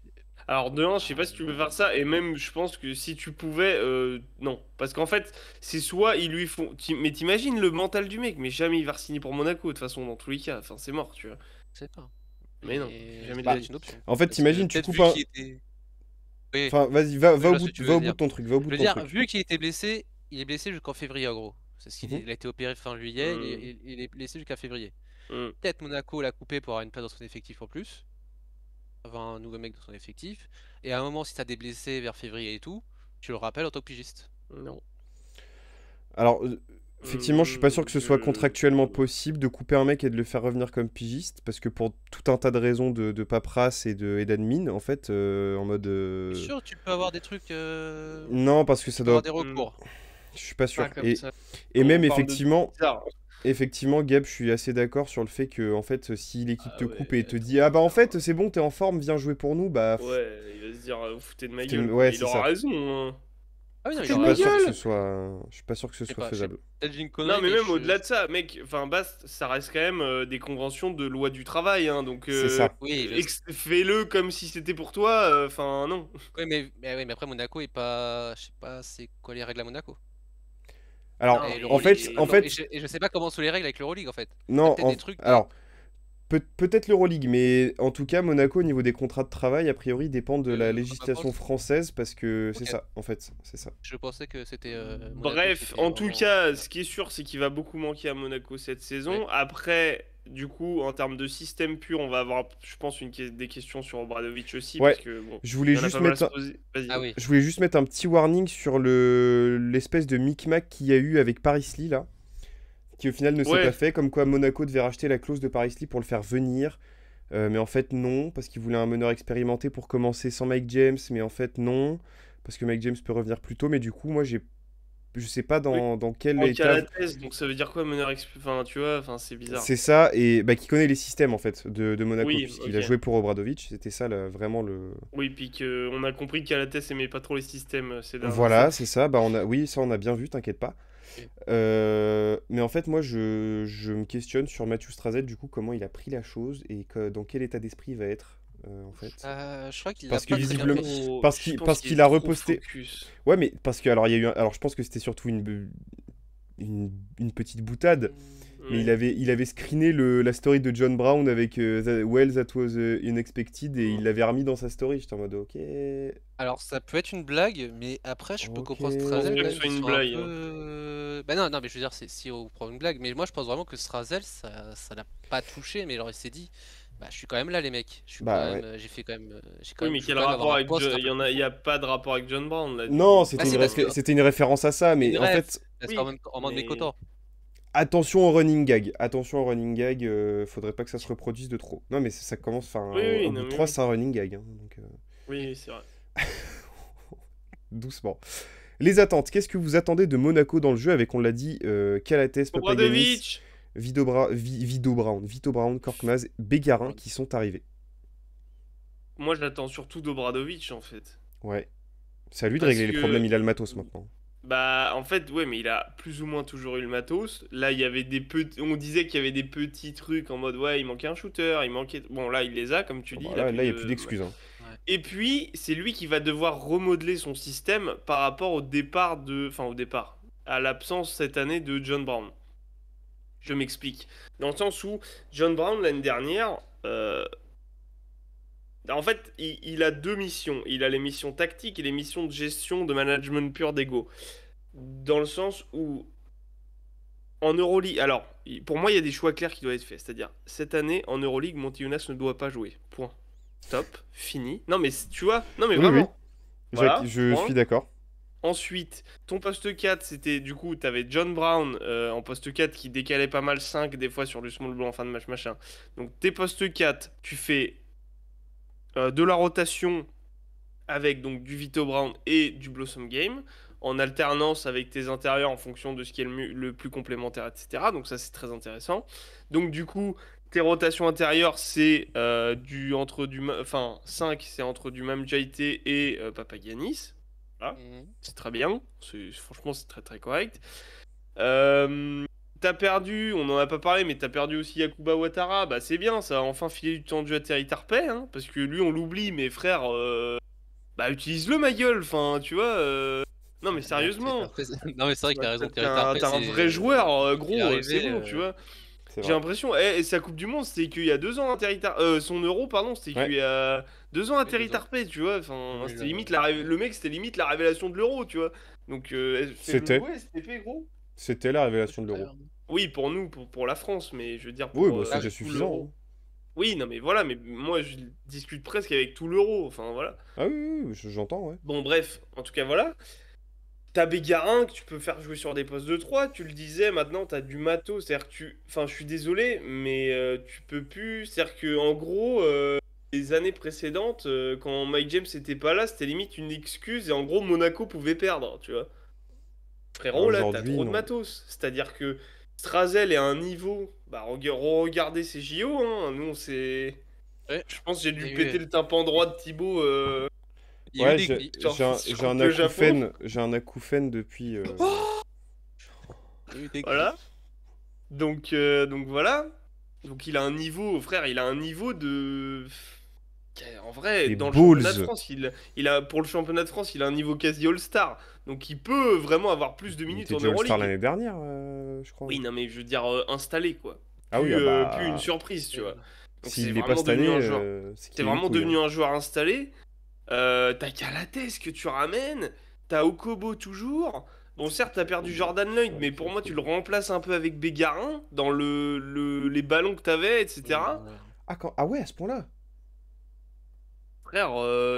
Alors de un, je sais pas si tu peux faire ça, et même je pense que si tu pouvais, non. Parce qu'en fait, c'est soit ils lui font... Mais t'imagines le mental du mec, mais jamais il va re-signer pour Monaco, de toute façon, dans tous les cas. Enfin, c'est mort, tu vois. Je sais pas. Mais non, Et jamais de c'est la peut-être vie. une option. En fait, Parce t'imagines, que tu peut-être coupes vu un... qu'il était. Oui, Enfin, vas-y, je vois ce que tu va veux au bout dire. de ton truc, va au bout Je de veux ton dire, truc. vu qu'il était blessé, il est blessé jusqu'en février, en gros. C'est ce qu'il Mhm. il a été opéré fin juillet, Hmm. il est blessé jusqu'à février. Hmm. Peut-être Monaco l'a coupé pour avoir une place dans son effectif en plus, avoir un nouveau mec dans son effectif. Et à un moment, si t'as des blessés vers février et tout, tu le rappelles en tant que pigiste. Non. Alors, effectivement, je suis pas sûr que ce soit Je- contractuellement possible de couper un mec et de le faire revenir comme pigiste, parce que pour tout un tas de raisons de paperasse et d'admin, en fait, en mode... T'es sûr que tu peux avoir des trucs. Non, parce que ça Tu peux avoir doit... des recours. Je suis pas sûr. Pas comme ça. Et On même, parle de effectivement... bizarre. Effectivement, Gab, je suis assez d'accord sur le fait que, en fait, si l'équipe Ah te ouais, coupe et te attends, dit ah bah en fait c'est bon, t'es en forme, viens jouer pour nous, bah Ouais, il va se dire, vous foutez de ma Foutez de- gueule. ouais, quoi. Il c'est aura ça. raison. Hein. Ah oui, non, je il suis aura pas raison. sûr que gueule ce soit, je suis pas sûr que ce Je sais soit pas, faisable. peut-être j'ai une Non, connerie, mais même je- au-delà de ça, mec, enfin, Bast, ça reste quand même des conventions de loi du travail, hein, donc C'est ça. Oui, fais-le comme si c'était pour toi, enfin, non. oui, mais après Monaco est pas. Je sais pas c'est quoi les règles à Monaco. Alors, Et en fait, je sais pas comment sont les règles avec l'Euroleague en fait. non, Peut-être des trucs. alors peut-être l'Euroleague, mais en tout cas Monaco au niveau des contrats de travail a priori dépend de la pas législation France. française parce que c'est Ok. ça, en fait, c'est ça. Je pensais que c'était. Monaco Bref, qui était en tout vraiment- cas, ce qui est sûr, c'est qu'il va beaucoup manquer à Monaco cette saison. Ouais. Après, du coup, en termes de système pur, on va avoir, je pense, des questions sur Obradovic aussi, Ouais. parce que bon, Je voulais il y en a juste pas mal à mettre se poser. Vas-y. Ah oui. Je voulais juste mettre un petit warning sur l'espèce de micmac qu'il y a eu avec Paris Lee là, qui au final ne s'est Ouais. pas fait, comme quoi Monaco devait racheter la clause de Paris Lee pour le faire venir, mais en fait non, parce qu'il voulait un meneur expérimenté pour commencer sans Mike James, mais en fait non, parce que Mike James peut revenir plus tôt, mais du coup moi je sais pas dans quel En état... Calates, donc ça veut dire quoi, meneur Enfin, tu vois, enfin, c'est bizarre. C'est ça, et bah, qui connaît les systèmes en fait de Monaco, Oui, puisqu'il a ok. joué pour Obradovic, c'était ça vraiment le... Oui, puis on a compris que Calates aimait pas trop les systèmes, c'est dernières Voilà, fois. c'est ça. Bah oui, ça on a bien vu, t'inquiète pas. Ok. Mais en fait, moi, je me questionne sur Mathieu Strazel, du coup, comment il a pris la chose et dans quel état d'esprit il va être, en fait. Je crois qu'il Parce a que pas très bien visiblement- pris. parce Je qu'il- pense parce qu'il qu'il est a trop reposté- focus. Ouais, mais parce que alors il y a eu, alors je pense que c'était surtout une petite boutade. Mais Ouais. il avait screené la story de John Brown avec Well, that was unexpected et il l'avait remis dans sa story. J'étais en mode ok. Alors ça peut être une blague, mais après je peux Ok. comprendre Je pense Strazel pas quand que même ce soit qu'ils une sont blague, un peu. Bah non, mais je veux dire, si on prend une blague, mais moi je pense vraiment que Strazel ça l'a pas touché, mais alors il s'est dit, bah je suis quand même là les mecs, je suis Bah, quand même, j'ai fait quand même, j'ai quand Oui, même, mais je veux quel quand même rapport avoir un avec poste un il y peu en a, plus il y a pas de rapport avec John Brown là. Non, Bah si, parce que- c'était une référence à ça, mais une en ref, fait, parce oui, qu'en même en mode mais- mécontent. attention au running gag. Attention au running gag. Faudrait pas que ça se reproduise de trop. Non, mais ça commence. Enfin, Oui, oui, au non, bout de mais 3, oui. c'est un running gag. Hein, donc, Oui, c'est vrai. doucement. Les attentes, qu'est-ce que vous attendez de Monaco dans le jeu avec, on l'a dit, Calates, Papagiannis, Obradovic. Vito Brown, Korkmaz, Bégarin qui sont arrivés. Moi, j'attends surtout d'Obradovic, en fait. Ouais. C'est à lui de Parce régler les que- problèmes, il a le matos maintenant. Bah, en fait, ouais, mais il a plus ou moins toujours eu le matos. Là, il y avait on disait qu'il y avait des petits trucs en mode, ouais, il manquait un shooter, il manquait. Bon, là, il les a, comme tu dis. Bon, il a là, il n'y a de- plus d'excuses. Hein. Et puis, c'est lui qui va devoir remodeler son système par rapport au départ de. Enfin, au départ. À l'absence cette année de John Brown. Je m'explique. Dans le sens où John Brown, l'année dernière. En fait, il a deux missions. Il a les missions tactiques et les missions de gestion de management pur d'ego. Dans le sens où. En Euroleague. Alors, pour moi, il y a des choix clairs qui doivent être faits. C'est-à-dire, cette année, en Euroleague, Montejunas ne doit pas jouer. Point. Stop. Fini. Non, mais tu vois. Non, mais Oui, vraiment. oui. Voilà, Je point. suis d'accord. Ensuite, ton poste 4, c'était du coup, tu avais John Brown en poste 4 qui décalait pas mal 5 des fois sur du small ball en fin de match, machin. Donc, tes postes 4, tu fais de la rotation avec donc du Vito Brown et du Blossom Game en alternance avec tes intérieurs en fonction de ce qui est le plus complémentaire, etc. Donc, ça, c'est très intéressant. Donc, du coup, tes rotations intérieures, c'est enfin, 5, c'est entre du Mam Jaite et Papagiannis. Voilà. C'est très bien. Franchement, c'est très très correct. T'as perdu, on n'en a pas parlé, mais t'as perdu aussi Yakuba Ouattara. Bah, c'est bien, ça a enfin filé du temps de jeu à Terry Tarpey, hein, parce que lui, on l'oublie, mais frère, bah, utilise-le, ma gueule. Enfin, tu vois. Non, mais sérieusement. Non, mais c'est vrai que t'as raison. T'as un vrai joueur, il est gros, arrivé, c'est bon, tu vois. C'est J'ai vrai. l'impression, et sa Coupe du Monde, c'était qu'il y a 2 ans, son Euro, pardon, c'était Ouais. qu'il y a 2 ans à Il y a Terry 2 ans. Tarpey, tu vois. Enfin, Oui, c'était là, limite le mec, c'était limite la révélation de l'Euro, tu vois. Donc, C'était. ouais, c'était fait, gros. C'était la révélation de l'Euro. Oui, pour nous, pour la France, mais je veux dire pour Oui, bah, c'est déjà tout suffisant. l'Euro. Hein. Oui, non, mais voilà, mais moi, je discute presque avec tout l'Euro, enfin, voilà. Ah oui, j'entends, ouais. Bon, bref, en tout cas, voilà. T'as Bégarin que tu peux faire jouer sur des postes de 3, tu le disais, maintenant t'as du matos, c'est-à-dire que Enfin, je suis désolé, mais tu peux plus... C'est-à-dire que, en gros, les années précédentes, quand Mike James était pas là, c'était limite une excuse, et en gros, Monaco pouvait perdre, tu vois. Frérot, là, t'as Aujourd'hui, trop de non. matos. C'est-à-dire que Strazel est à un niveau... Bah, regardez ses JO, hein, nous, c'est... Ouais. Je pense que j'ai Il y dû a eu, péter le tympan droit de Thibaut Il y a eu Ouais, des j'ai gris. sur un le Japon. acouphène, depuis. Il y a eu des gris. Voilà. Donc voilà. Donc il a un niveau, frère, il a un niveau de... En vrai, Des dans le balls. championnat de France, pour le championnat de France, il a un niveau quasi All-Star. Donc il peut vraiment avoir plus de Il minutes était en déjà All-Star Euroleague. l'année dernière, je crois. Oui, non, mais je veux dire installé, quoi. Ah oui, Plus, ah bah, plus une surprise, tu vois. Donc s'il c'est l'est pas vraiment cette devenu année, un joueur. c'est C'est qu'il est une vraiment couille, devenu hein. un joueur installé. T'as Calates que tu ramènes. T'as Okobo toujours. Bon, certes, t'as perdu Jordan Lloyd, mais pour moi, tu le remplaces un peu avec Bégarin dans les ballons que t'avais, etc. Ah ouais, à ce point-là. Frère,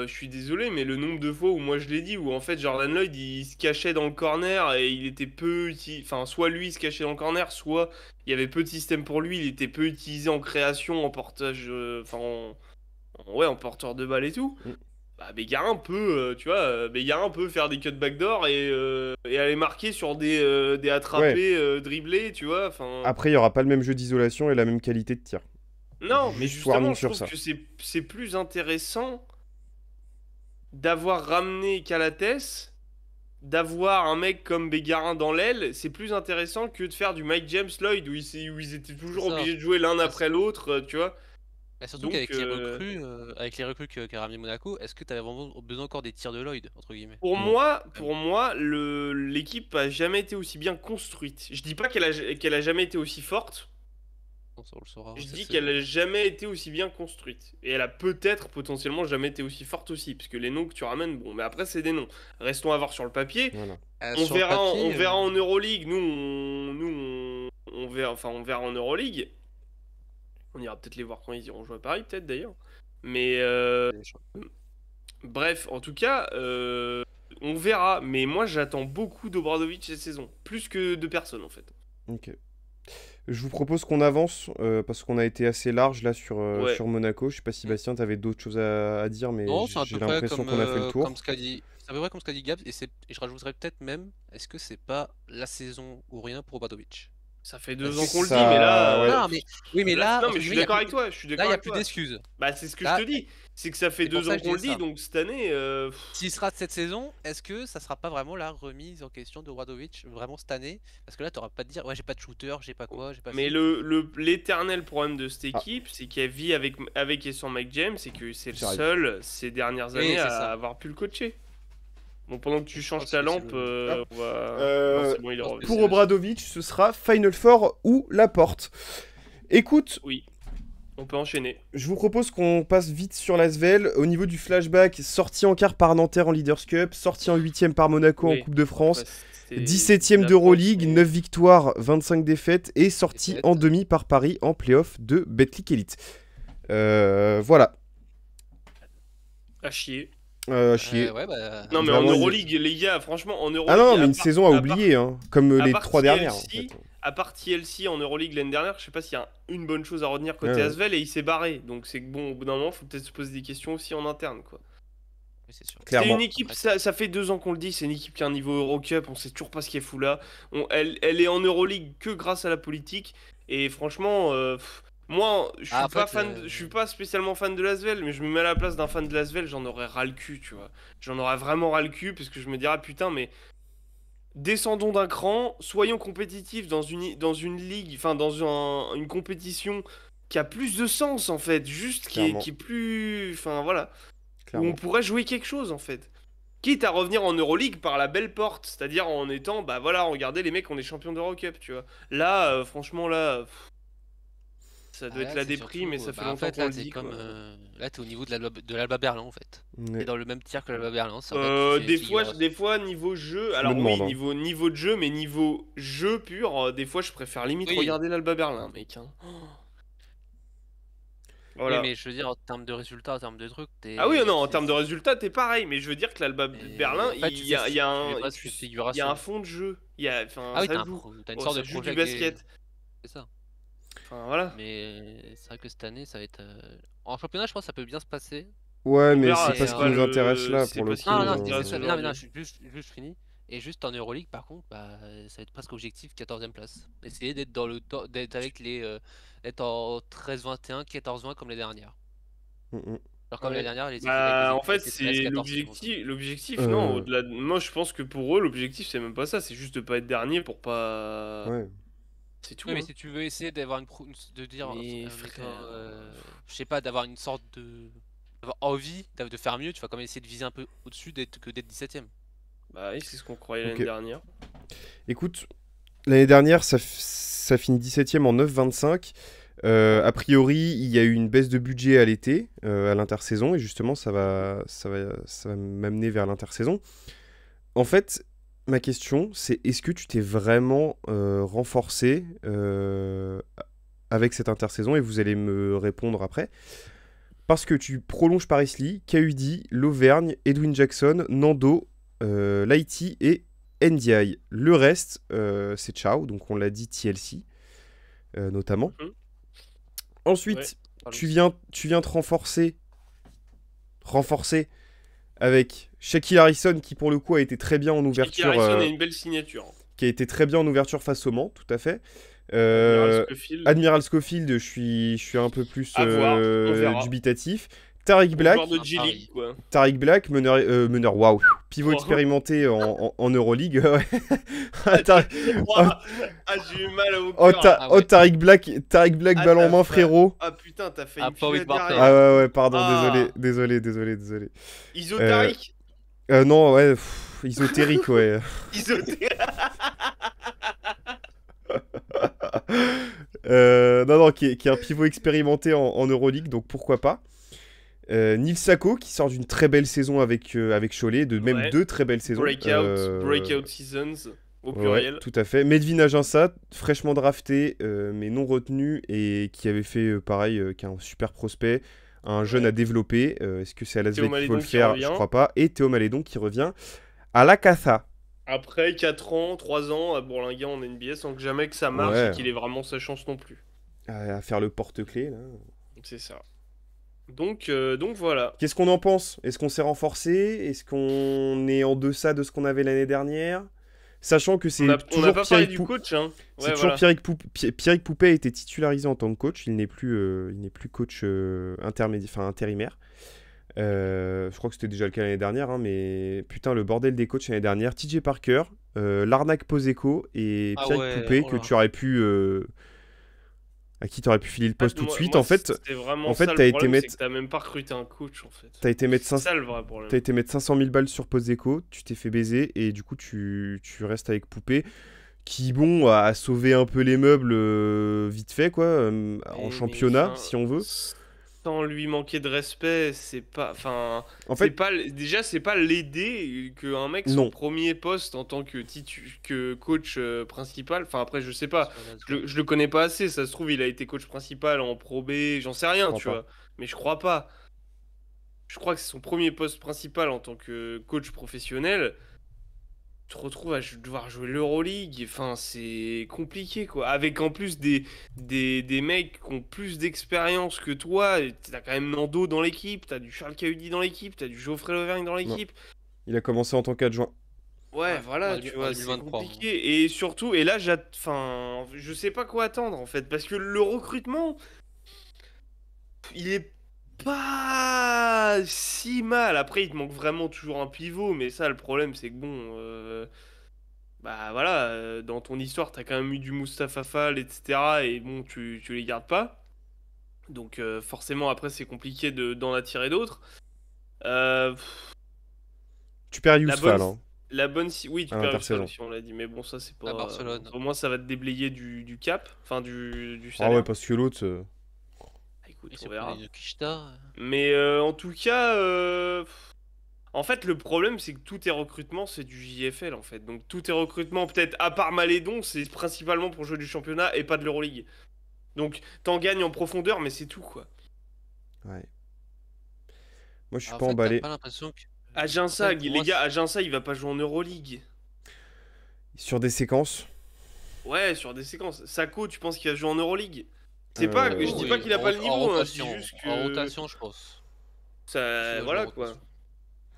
je suis désolé, mais le nombre de fois où moi je l'ai dit, où en fait Jordan Lloyd il se cachait dans le corner et il était peu utilisé. Enfin, soit lui il se cachait dans le corner, soit il y avait peu de système pour lui, il était peu utilisé en création, en portage. Enfin, ouais, en porteur de balle et tout. Mm. Bah, Bégarin peut, tu vois, Bégarin peut faire des cuts backdoor et aller marquer sur des attrapés, dribblés, tu vois. Enfin. Après, il y aura pas le même jeu d'isolation et la même qualité de tir. Non, mais Juste warning justement, je sur trouve ça. que c'est plus intéressant d'avoir ramené Calates, d'avoir un mec comme Bégarin dans l'aile, c'est plus intéressant que de faire du Mike James Lloyd où ils étaient toujours C'est ça. obligés de jouer l'un après l'autre, tu vois. Bah, surtout Donc, qu'avec les recrues qu'a ramené Monaco, est-ce que t'avais vraiment besoin encore des tirs de Lloyd, entre guillemets? Pour Non. moi, l'équipe a jamais été aussi bien construite. Je dis pas qu'elle a jamais été aussi forte. Non, ça, on le saura Je cette dis saison. qu'elle a jamais été aussi bien construite. Et elle a peut-être potentiellement jamais été aussi forte aussi. Parce que les noms que tu ramènes, bon, mais après, c'est des noms. Restons à voir sur le papier. Voilà. On Sur le verra, papier, on verra en Euroleague. On verra, enfin, on verra en Euroleague. On ira peut-être les voir quand ils iront jouer à Paris, peut-être d'ailleurs. Mais bref, en tout cas, on verra. Mais moi, j'attends beaucoup d'Obradovic cette saison. Plus que de personne, en fait. Ok. Je vous propose qu'on avance parce qu'on a été assez large là Ouais. sur Monaco. Je sais pas si Bastien, t'avais d'autres choses à dire, mais Non, c'est à j'ai peu près l'impression qu'on a fait le tour. comme ce qu'a dit. C'est à peu près comme ce qu'a dit Gab, et je rajouterais peut-être même, est-ce que c'est pas la saison ou rien pour Obradovic? Ça fait Parce 2 que ans qu'on le dit, ça- mais là, ouais. Non, mais oui, mais là, non, entre mais je suis guillemets, d'accord avec toi. Je suis là, d'accord il n'y a avec plus toi. d'excuses. Bah, c'est ce que je Là, te dis. C'est que ça fait c'est pour 2 ça ans que je qu'on le disais dit, ça. donc cette année. S'il sera de cette saison, est-ce que ça sera pas vraiment la remise en question de Obradovic vraiment cette année? Parce que là, t'auras pas de dire, ouais, j'ai pas de shooter, j'ai pas quoi, j'ai pas Mais ci. l'éternel problème de cette Ah. équipe, c'est qu'elle vit avec et sans Mike James, et que c'est le J'arrive. seul ces dernières Oui, années c'est à ça. avoir pu le coacher. Bon, pendant que tu Je changes pense ta que c'est lampe, le- on va. Euh, Non, c'est bon, il est je pense revenu. que Pour c'est- Obradovic, ce sera Final Four ou la porte. Écoute, Oui, on peut enchaîner. je vous propose qu'on passe vite sur l'Asvel. Au niveau du flashback, sorti en quart par Nanterre en Leaders Cup, sorti en 8ème par Monaco Oui. en Coupe de France, Après, c'est 17ème la d'Euroleague, France, mais- 9 victoires, 25 défaites, et sorti Défaites. en demi par Paris en playoff de Betclic Elite. Voilà. À chier. Chier. Ouais, bah. Non, mais Vraiment, en il- Euroleague, les gars, franchement, en Euroleague. Ah non, mais à une part- saison à part- oublier, hein, comme à les part 3 dernières. En TLC, fait. À part TLC en Euroleague l'année dernière, je sais pas s'il y a une bonne chose à retenir côté Ouais, ouais. Asvel, et il s'est barré. Donc c'est que bon, au bout d'un moment, faut peut-être se poser des questions aussi en interne, quoi. Oui, c'est sûr. C'est Clairement. une équipe, ça fait 2 ans qu'on le dit, c'est une équipe qui a un niveau Eurocup, on sait toujours pas ce qu'elle fout là. Elle est en Euroleague que grâce à la politique, et franchement, moi, je suis Ah, en pas fait, fan, je suis pas spécialement fan de l'Asvel, mais je me mets à la place d'un fan de l'Asvel, j'en aurais ras le cul, tu vois. J'en aurais vraiment ras le cul, parce que je me dirais, putain, mais descendons d'un cran, soyons compétitifs dans une ligue, enfin une compétition qui a plus de sens en fait, juste Clairement. qui est plus, enfin voilà, où Clairement. on pourrait jouer quelque chose en fait. Quitte à revenir en Euroleague par la belle porte, c'est-à-dire en étant, bah voilà, regardez les mecs, on est champions d'Eurocup, tu vois. Là, franchement, là, ça doit Ah, être là, la c'est déprime, mais surtout, ça fait bah, en longtemps fait, qu'on là, le t'es dit, comme, quoi. là, t'es au niveau de l'Alba Berlin, en fait. Ouais. T'es dans le même tiers que l'Alba Berlin. C'est en fait, tu fais Des fois, niveau jeu, Je alors me oui, demande, hein. niveau de jeu, mais niveau jeu pur, des fois, je préfère limite Oui. regarder l'Alba Berlin, mec. Hein. Oui, Voilà. mais je veux dire, en termes de résultats, en termes de trucs, t'es. Ah oui, non, en termes de c'est- résultats, t'es pareil, mais je veux dire que l'Alba mais Berlin, en fait, il y a, il y a tu fais un, presque une il y a figuration. un fond de jeu. Enfin, Ah oui, ça t'as joue. t'as une Oh, sorte ça de joue projet du qui est- basket. C'est ça. Enfin, voilà. Mais c'est vrai que cette année, ça va être. En championnat, je pense que ça peut bien se passer. Ouais, On mais verra, c'est pas c'est ce qui pas nous intéresse là c'est pour pas le ce coup. qui Non, nous non, intéresse c'est ça. Non, mais non, aujourd'hui. je suis juste fini. Et juste en Euroleague, par contre, bah, ça va être presque objectif 14ème place. Essayer d'être d'être avec d'être en 13-21, 14-20 comme les dernières. Mm, mm. Alors comme Ouais. les dernières, les équipes Bah, en avec fait, les 13, c'est 14 qui montent. l'objectif, non, Euh. au-delà moi, je pense que pour eux, l'objectif, c'est même pas ça, c'est juste de pas être dernier pour pas. Ouais. C'est tout. Oui, mais Hein. si tu veux essayer d'avoir de dire, Mais en frère, étant, je sais pas, d'avoir une sorte d'avoir envie de faire mieux, tu vas quand même essayer de viser un peu au-dessus que d'être 17ème. Bah oui, c'est ce qu'on croyait Ok. l'année dernière. Écoute, l'année dernière, ça finit 17ème en 9-25. A priori, il y a eu une baisse de budget à l'été, à l'intersaison, et justement, ça va m'amener vers l'intersaison. En fait, ma question, c'est est-ce que tu t'es vraiment renforcé avec cette intersaison? Et vous allez me répondre après. Parce que tu prolonges Paris Lee, KUD, L'Auvergne, Edwin Jackson, Nando, Lighty et NDI. Le reste, c'est ciao, donc on l'a dit TLC, notamment. Mhm. Ensuite, Ouais. tu viens te renforcer avec Shaquille Harrison, qui pour le coup a été très bien en Shaquille ouverture, Harrison a une belle signature. qui a été très bien en ouverture face au Mans, tout à fait. Admiral Scofield. Admiral Scofield, je suis un peu plus À voir, on verra. dubitatif. Tariq Black, Joueur de Ah, G-League, quoi. meneur, waouh, pivot Oh. expérimenté en Euroleague. Ouais. Ah, j'ai eu mal au Oh, cœur. Ah ouais. Tariq Black, Ah, balle en t'as main, fait- frérot. Ah putain, t'as failli Ah, me pas filer Will Barton. derrière. Ouais, pardon, Ah. désolé. Isotarique. Non, ouais, ésotérique, ouais. Isotarique. Non, qui est un pivot expérimenté en Euroleague, donc pourquoi pas. Nils Sako, qui sort d'une très belle saison avec Cholet, même Ouais. 2 très belles saisons. Breakout Seasons, au Ouais, pluriel. tout à fait. Medvin Aginsa, fraîchement drafté, mais non retenu, et qui avait fait pareil, qui est un super prospect, un jeune Ouais. à développer. Est-ce que c'est à Las Théo Vegas qu'il faut le Malédon qui faire? revient. Je crois pas. Et Théo Malédon qui revient à la Casa. Après 4 ans, 3 ans à bourlinguer en NBA sans que jamais que ça marche et Ouais, qu'il ait vraiment sa chance non plus. à faire le porte-clés, là. C'est ça. Donc voilà. Qu'est-ce qu'on en pense? Est-ce qu'on s'est renforcé? Est-ce qu'on est en deçà de ce qu'on avait l'année dernière? Sachant que On n'a c'est on n'a toujours pas parlé Pierrick du Pou- coach, hein. c'est Ouais, toujours voilà. Pierrick Poupet a été titularisé en tant que coach. Il n'est plus coach intérimaire. Je crois que c'était déjà le cas l'année dernière, hein, mais putain, le bordel des coachs l'année dernière. TJ Parker, l'arnaque Poseko et Ah Pierrick ouais, Poupet oh que là. tu aurais pu, à qui tu aurais pu filer le En fait, poste tout de suite. moi c'est En vraiment fait, ça le problème, c'est que t'as même pas recruté un coach en fait. t'as été mettre C'est 500 ça le vrai T'as problème. été mettre 500 000 balles sur Poseko, tu t'es fait baiser et du coup tu restes avec Poupée qui, bon, a sauvé un peu les meubles vite fait, quoi, en Mais championnat, enfin, si on veut. sans lui manquer de respect, c'est pas. Enfin, En c'est fait, pas. Déjà, c'est pas l'aider qu'un mec, son non. premier poste en tant que coach principal. Enfin, après, je sais pas. Sur la zone. Je le connais pas assez. Ça se trouve, il a été coach principal en Pro B. J'en sais Je rien, crois tu pas. vois. Mais je crois pas. Je crois que c'est son premier poste principal en tant que coach professionnel. Tu te retrouves à devoir jouer l'Euroleague, enfin c'est compliqué quoi. Avec en plus des mecs qui ont plus d'expérience que toi. T'as quand même Nando dans l'équipe, t'as du Charles Cahudi dans l'équipe, t'as du Geoffrey Lauvergne dans Non. l'équipe. Il a commencé en tant qu'adjoint. Ouais, Ouais, voilà, en tu en vois, c'est 2023. compliqué. Et surtout, et là, enfin, je sais pas quoi attendre en fait, parce que le recrutement, il est pas si mal. Après, il te manque vraiment toujours un pivot, mais ça, le problème, c'est que bon. Bah voilà, dans ton histoire, t'as quand même eu du Mustapha Fall, etc. Et bon, tu les gardes pas. Donc forcément, après, c'est compliqué d'en attirer d'autres. Pff, Tu perds la Yousfal, bonne, hein, oui, tu à perds Fall l'intersaison. aussi, on l'a dit. Mais bon, ça, c'est À pas. Barcelone. Au moins, ça va te déblayer du cap, enfin du Ah ouais, salaire. parce que l'autre, Ah, écoute, Il on s'est pris verra. une Kishta. Mais en tout cas, en fait, le problème, c'est que tous tes recrutements, c'est du JFL, en fait. Donc, tous tes recrutements, peut-être à part Malédon, c'est principalement pour jouer du championnat et pas de l'Euroleague. Donc, t'en gagnes en profondeur, mais c'est tout, quoi. ouais. Moi, je suis En pas fait, t'as emballé. pas l'impression que. Aginsa, En fait, pour les moi, gars, Aginsa, il va pas jouer en Euroleague. Sur des séquences, Ouais, sur des séquences. Sako, tu penses qu'il va jouer en Euroleague? C'est pas, euh, je dis pas oui, qu'il a pas le en niveau, hein, je dis rotation. juste En que rotation, je pense. Il ça, va jouer en voilà quoi. rotation.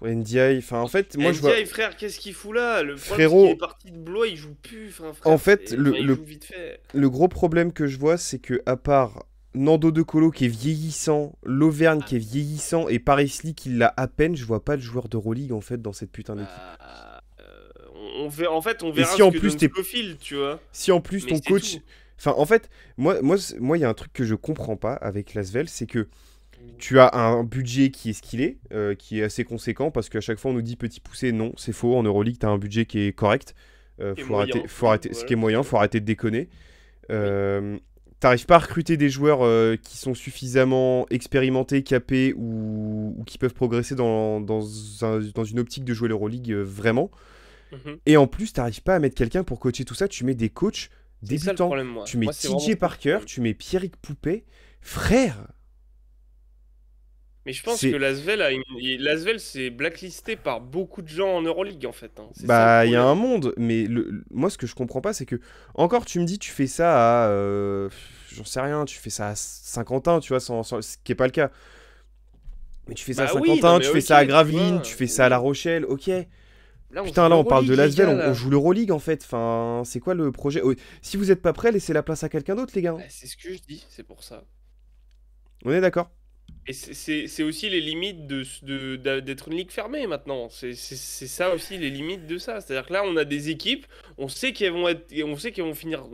NDI, enfin, en fait, moi, je vois... NDI, frère, qu'est-ce qu'il fout là? Le problème, c'est qu'il est Frérot, parti de Blois, il joue plus, enfin, en frère, fait, enfin, il joue vite fait. le gros problème que je vois, c'est que à part Nando De Colo qui est vieillissant, L'Auvergne Ah, qui est vieillissant et Paris Lee qui l'a à peine, je vois pas de joueur d'Euroleague en fait dans cette putain d'équipe. Bah, en fait, on Et verra si ce en que plus donne t'es, Scofield, tu vois. si en plus Mais ton c'est coach, tout. enfin en fait, moi, il y a un truc que je comprends pas avec Lasvel, c'est que tu as un budget qui est ce qu'il est, qui est assez conséquent parce qu'à chaque fois on nous dit petit poussé, non, c'est faux. En Euroleague, t'as un budget qui est correct. Qui est Faut arrêter, moyen. faut arrêter, ce Voilà, qui est moyen, c'est faut arrêter de déconner. T'arrives pas à recruter des joueurs qui sont suffisamment expérimentés, capés ou qui peuvent progresser dans une optique de jouer l'Euroleague vraiment. Mhm. Et en plus, t'arrives pas à mettre quelqu'un pour coacher tout ça. Tu mets des coachs C'est ça le débutants. problème, moi. Tu mets Moi, c'est vraiment ça TJ le Parker, problème. tu mets Pierrick Poupet. Frère, Mais je pense c'est... que l'Asvel, c'est blacklisté par beaucoup de gens en Euroleague, en fait, hein. C'est ça le Bah, il y a un problème. monde, mais moi, ce que je comprends pas, c'est que, encore, tu me dis, tu fais ça à, j'en sais rien, tu fais ça à Saint-Quentin, tu vois, ce qui est pas le cas. Mais tu fais ça à Bah oui, non, Saint-Quentin, mais tu fais ok, ça à tu Gravelines, vois. tu fais ça à La Rochelle, ok. Là, on Putain, joue là, on parle de l'Euroleague, les Lasvel, gars, on là. joue l'Euroleague, en fait. Enfin, c'est quoi le projet? Oh, si vous êtes pas prêts, laissez la place à quelqu'un d'autre, les gars. Bah, c'est ce que je dis, c'est pour ça. On est d'accord? Et c'est aussi les limites d'être une ligue fermée maintenant. C'est ça aussi les limites de ça. C'est-à-dire que là, on a des équipes, on sait qu'elles vont finir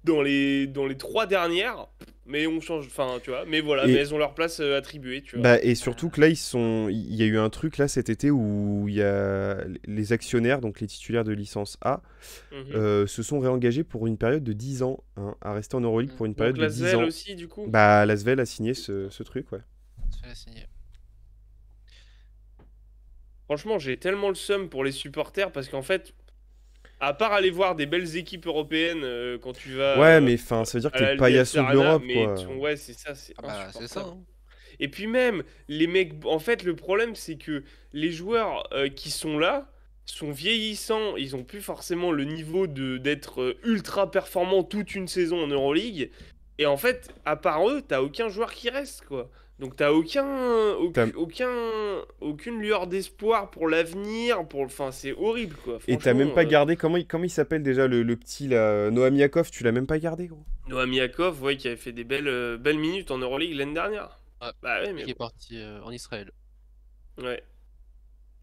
dans les 3 dernières, mais on change. Enfin, tu vois. Mais voilà, mais Et, elles ont leur place attribuée, tu vois. bah, et surtout que là, il y a eu un truc, là, cet été, où il y a les actionnaires, donc les titulaires de licence A, Mhm. se sont réengagés pour une période de 10 ans, hein, à rester en Euroleague pour une période Donc de 10 Lasvel ans. aussi, du coup. Bah, Lasvel a signé ce truc, ouais. se fait la signer. Franchement, j'ai tellement le seum pour les supporters parce qu'en fait, à part aller voir des belles équipes européennes quand tu vas Ouais, mais enfin, ça veut dire que à t'es le l'Allianz paillasson de Arena, l'Europe, mais quoi. ouais, c'est ça, c'est Ah bah, c'est ça. insupportable. Hein. Et puis même, les mecs, en fait, le problème, c'est que les joueurs qui sont là, sont vieillissants, ils ont plus forcément le niveau d'être ultra performants toute une saison en Euroleague. Et en fait, à part eux, t'as aucun joueur qui reste, quoi. Donc t'as T'as- aucune lueur d'espoir pour l'avenir, enfin c'est horrible, quoi. Et t'as même Franchement, pas gardé, comment il s'appelle déjà le petit là, Noam Yakov, tu l'as même pas gardé, gros. Noam Yakov, ouais, qui avait fait des belles minutes en Euroleague l'année dernière. Ouais, Bah ouais, mais qui est parti en Israël. ouais.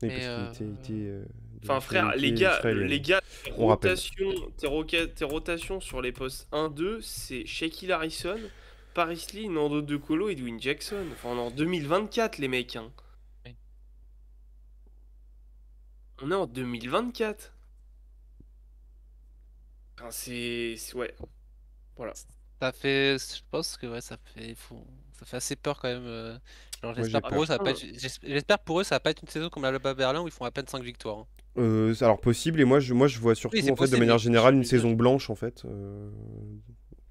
Oui, Mais, parce qu'il était de Enfin frère, les nationalité israélienne. gars, On rappelle. tes rotations sur les postes 1-2, c'est Shaquille Harrison, Paris Lee, Nando De Colo et Dwayne Jackson. Enfin, on est en 2024, les mecs, hein. Oui. On est en 2024. Enfin, ouais. Voilà. Ça fait, je pense que ouais, ça fait assez peur quand même. Genre, Moi, j'espère j'ai pour eux, peur. ça va pas être, j'espère pour eux, ça va pas être une saison comme la Alba Berlin où ils font à peine 5 victoires. Hein. Alors possible, et moi je vois surtout Oui, c'est en fait de possible, manière mais générale une je- saison blanche en fait.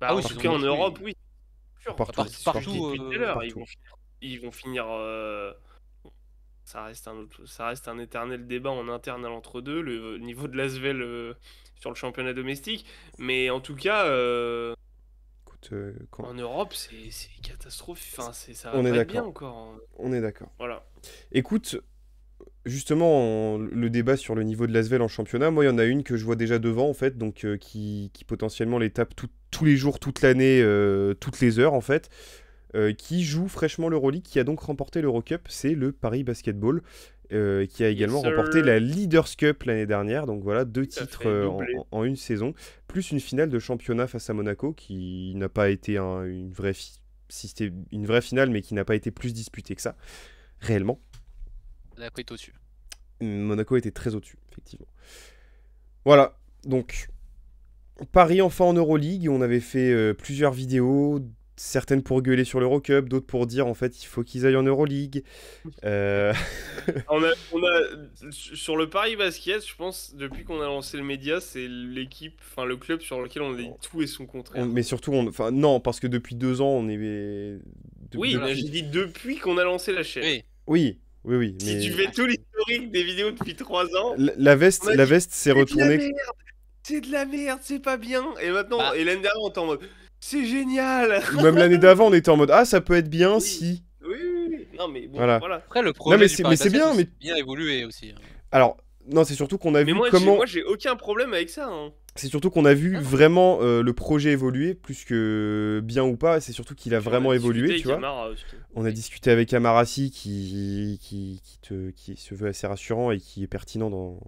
Bah, Ah oui, en c'est tout cas, en oui. Europe, oui. Sûr. Partout. Bah, c'est ce que je dis Partout, depuis tout à l'heure. partout. Ils vont finir. Ça reste un éternel débat en interne à l'entre-deux, le niveau de l'Asvel sur le championnat domestique. Mais en tout cas, Écoute, en Europe, c'est catastrophique. Enfin, ça On va est pas être bien d'accord. encore, hein. On est d'accord. Voilà. Écoute, justement, le débat sur le niveau de l'Asvel en championnat, moi il y en a une que je vois déjà devant en fait, donc qui potentiellement les tape tous les jours, toute l'année, toutes les heures en fait. Qui joue fraîchement l'Euroleague, qui a donc remporté l'Eurocup, c'est le Paris Basketball, qui a également sir. remporté la Leaders Cup l'année dernière. Donc voilà, 2 à titres fait, en, doublé. en une saison, plus une finale de championnat face à Monaco, qui n'a pas été une vraie, si c'était une vraie finale, mais qui n'a pas été plus disputée que ça, réellement. La est au-dessus. Monaco était très au-dessus, effectivement. Voilà, donc Paris enfin en Euroleague, on avait fait plusieurs vidéos, certaines pour gueuler sur l'Eurocup, d'autres pour dire en fait il faut qu'ils aillent en Euroleague. Sur le Paris Basket, je pense, depuis qu'on a lancé le média, c'est le club sur lequel on a dit tout et son contraire. Mais surtout, enfin non, parce que depuis 2 ans, on est... Oui, mais depuis... j'ai dit depuis qu'on a lancé la chaîne. Oui. Oui, Si mais... tu fais tout l'historique des vidéos depuis 3 ans, La veste, on a la dit, veste s'est c'est de la retournée... merde, c'est de la merde, c'est pas bien. Et maintenant, Bah. et l'année dernière, on était en mode, c'est génial. Même l'année d'avant, on était en mode, ah, ça peut être bien Oui. si... Oui. Non, mais bon, Voilà. voilà. Après, le projet mais du c'est- Paris mais c'est Basket bien, aussi mais- bien évolué aussi. Hein. Alors, non, c'est surtout qu'on a Mais vu moi, comment... j'ai aucun problème avec ça, hein. C'est surtout qu'on a vu Ah non. vraiment le projet évoluer, plus que bien ou pas, c'est surtout qu'il a vraiment On a évolué, discuté tu vois. avec Amara aussi. On a discuté avec Amarassi qui se veut assez rassurant et qui est pertinent dans